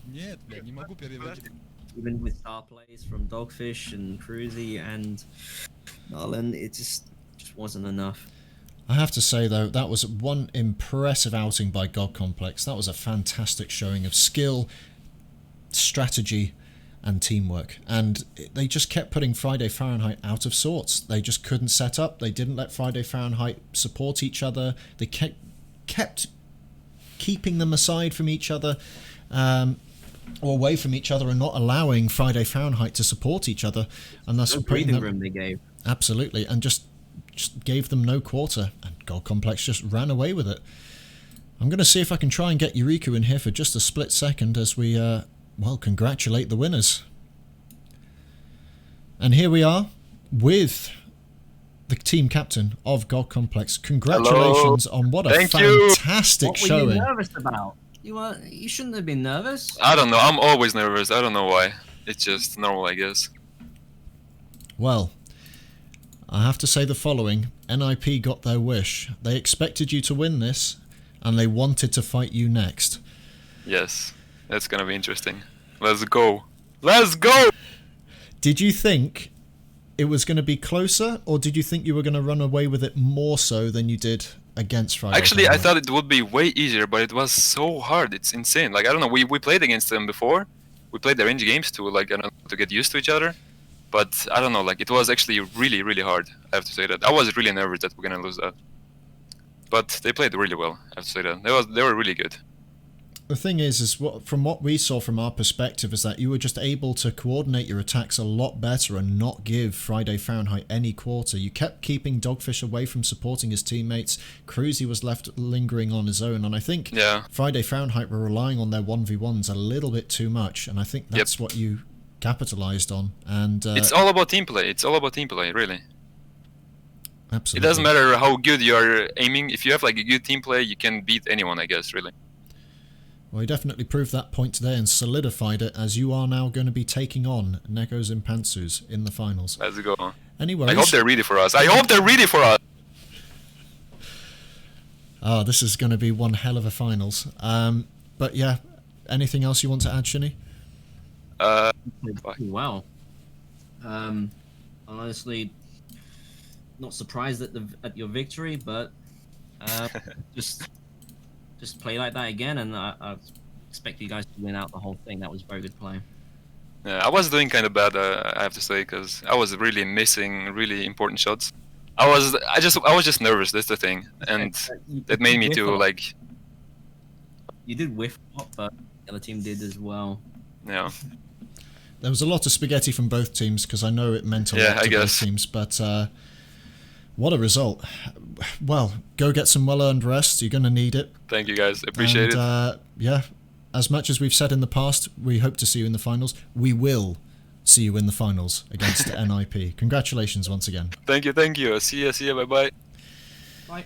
D: Even with star plays from Dogfish and Cruzy and Nullen, it just wasn't enough.
A: I have to say though, that was one impressive outing by God Complex. That was a fantastic showing of skill, strategy and teamwork, and they just kept putting Friday Fahrenheit out of sorts. They just couldn't set up. They didn't let Friday Fahrenheit support each other. They kept keeping them aside from each other, or away from each other, and not allowing Friday Fahrenheit to support each other. And that's
D: No breathing room they gave.
A: Absolutely, and just gave them no quarter. And God Complex just ran away with it. I'm going to see if I can try and get Yuriku in here for just a split second as we well, congratulate the winners. And here we are with the team captain of God Complex. Congratulations on what a fantastic showing.
D: What were you nervous about? You shouldn't have been nervous.
C: I don't know. I'm always nervous. I don't know why. It's just normal, I guess.
A: Well, I have to say the following. NIP got their wish. They expected you to win this, and they wanted to fight you next.
C: Yes. That's gonna be interesting. Let's go. Let's go!
A: Did you think it was going to be closer, or did you think you were going to run away with it more so than you did against Friday?
C: Actually, I thought it would be way easier, but it was so hard. It's insane. Like, I don't know, we played against them before. We played their range games to, like, I don't know, to get used to each other. But, I don't know, like, it was actually really, really hard. I have to say that. I was really nervous that we're going to lose that. But they played really well, I have to say that. They were really good.
A: The thing is from what we saw from our perspective is that you were just able to coordinate your attacks a lot better and not give Friday Fahrenheit any quarter. You kept keeping Dogfish away from supporting his teammates. Cruzy was left lingering on his own, and I think Friday Fahrenheit were relying on their 1v1s a little bit too much, and I think that's what you capitalized on. And
C: it's all about team play. It's all about team play, really.
A: Absolutely.
C: It doesn't matter how good you are aiming. If you have like a good team play, you can beat anyone, I guess, really.
A: Well, he definitely proved that point today and solidified it, as you are now going to be taking on Negos and Pantsus in the finals.
C: Let's go.
A: Anyways,
C: I hope they're ready for us. I hope they're ready for us!
A: Oh, this is going to be one hell of a finals. But yeah, anything else you want to add, Shini?
D: Wow. I'm honestly not surprised at your victory, but just play like that again, and I expect you guys to win out the whole thing. That was very good play.
C: I was doing kind of bad, I have to say, because I was really missing really important shots. I was just nervous. That's the thing, and that made me to like.
D: You did whiff a lot, but the other team did as well.
C: Yeah.
A: There was a lot of spaghetti from both teams because I know it meant a lot to both teams, but what a result. Well, go get some well-earned rest. You're going to need it.
C: Thank you, guys. Appreciate it.
A: Yeah, as much as we've said in the past, we hope to see you in the finals. We will see you in the finals against NIP. Congratulations once again.
C: Thank you. See ya, bye-bye.
D: Bye.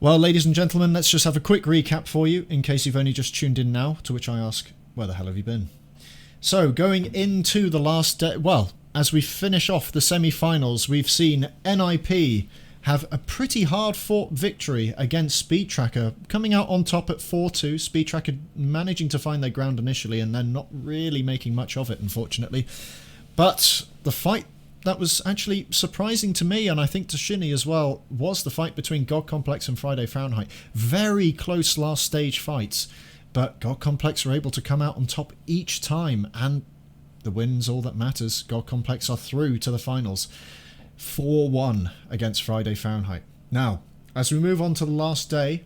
A: Well, ladies and gentlemen, let's just have a quick recap for you in case you've only just tuned in now, to which I ask, where the hell have you been? So, going into the last day, well, as we finish off the semi-finals, we've seen NIP have a pretty hard-fought victory against Speed Tracker, coming out on top at 4-2. Speed Tracker managing to find their ground initially and then not really making much of it, unfortunately. But the fight that was actually surprising to me, and I think to Shini as well, was the fight between God Complex and Friday Fahrenheit. Very close last stage fights, but God Complex were able to come out on top each time, and the win's all that matters. God Complex are through to the finals. 4-1 against Friday Fahrenheit. Now, as we move on to the last day,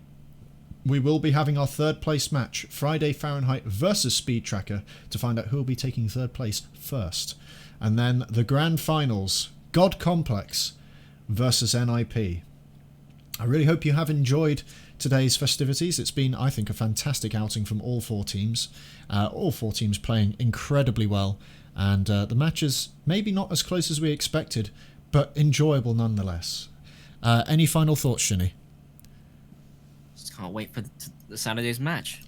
A: we will be having our third place match, Friday Fahrenheit versus Speed Tracker, to find out who will be taking third place first. And then the grand finals, God Complex versus NIP. I really hope you have enjoyed today's festivities. It's been, I think, a fantastic outing from all four teams. All four teams playing incredibly well. And the matches maybe not as close as we expected, but enjoyable nonetheless. Any final thoughts, Shini?
D: Just can't wait for the Saturday's match.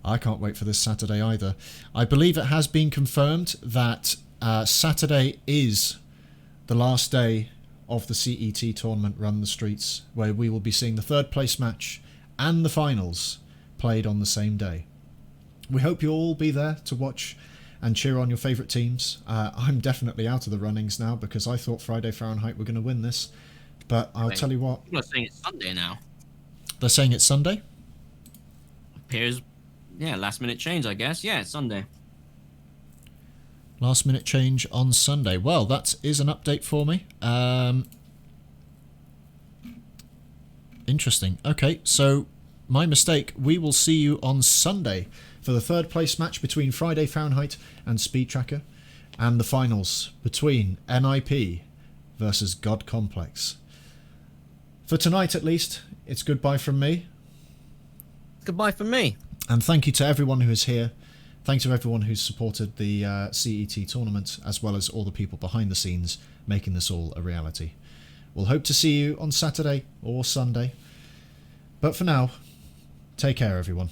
A: I can't wait for this Saturday either. I believe it has been confirmed that Saturday is the last day of the CET tournament Run the Streets, where we will be seeing the third place match and the finals played on the same day. We hope you'll all be there to watch and cheer on your favourite teams. I'm definitely out of the runnings now because I thought Friday Fahrenheit were going to win this, but I'll tell you what.
D: People are saying it's Sunday now.
A: They're saying it's Sunday?
D: Appears, yeah, last minute change, I guess. Yeah, it's Sunday.
A: Last minute change on Sunday. Well, that is an update for me. Interesting. Okay, so my mistake. We will see you on Sunday for the third place match between Friday Fahrenheit and Speed Tracker, and the finals between NIP versus God Complex. For tonight, at least, it's goodbye from me.
D: Goodbye from me.
A: And thank you to everyone who is here. Thanks to everyone who's supported the CET tournament, as well as all the people behind the scenes making this all a reality. We'll hope to see you on Saturday or Sunday. But for now, take care, everyone.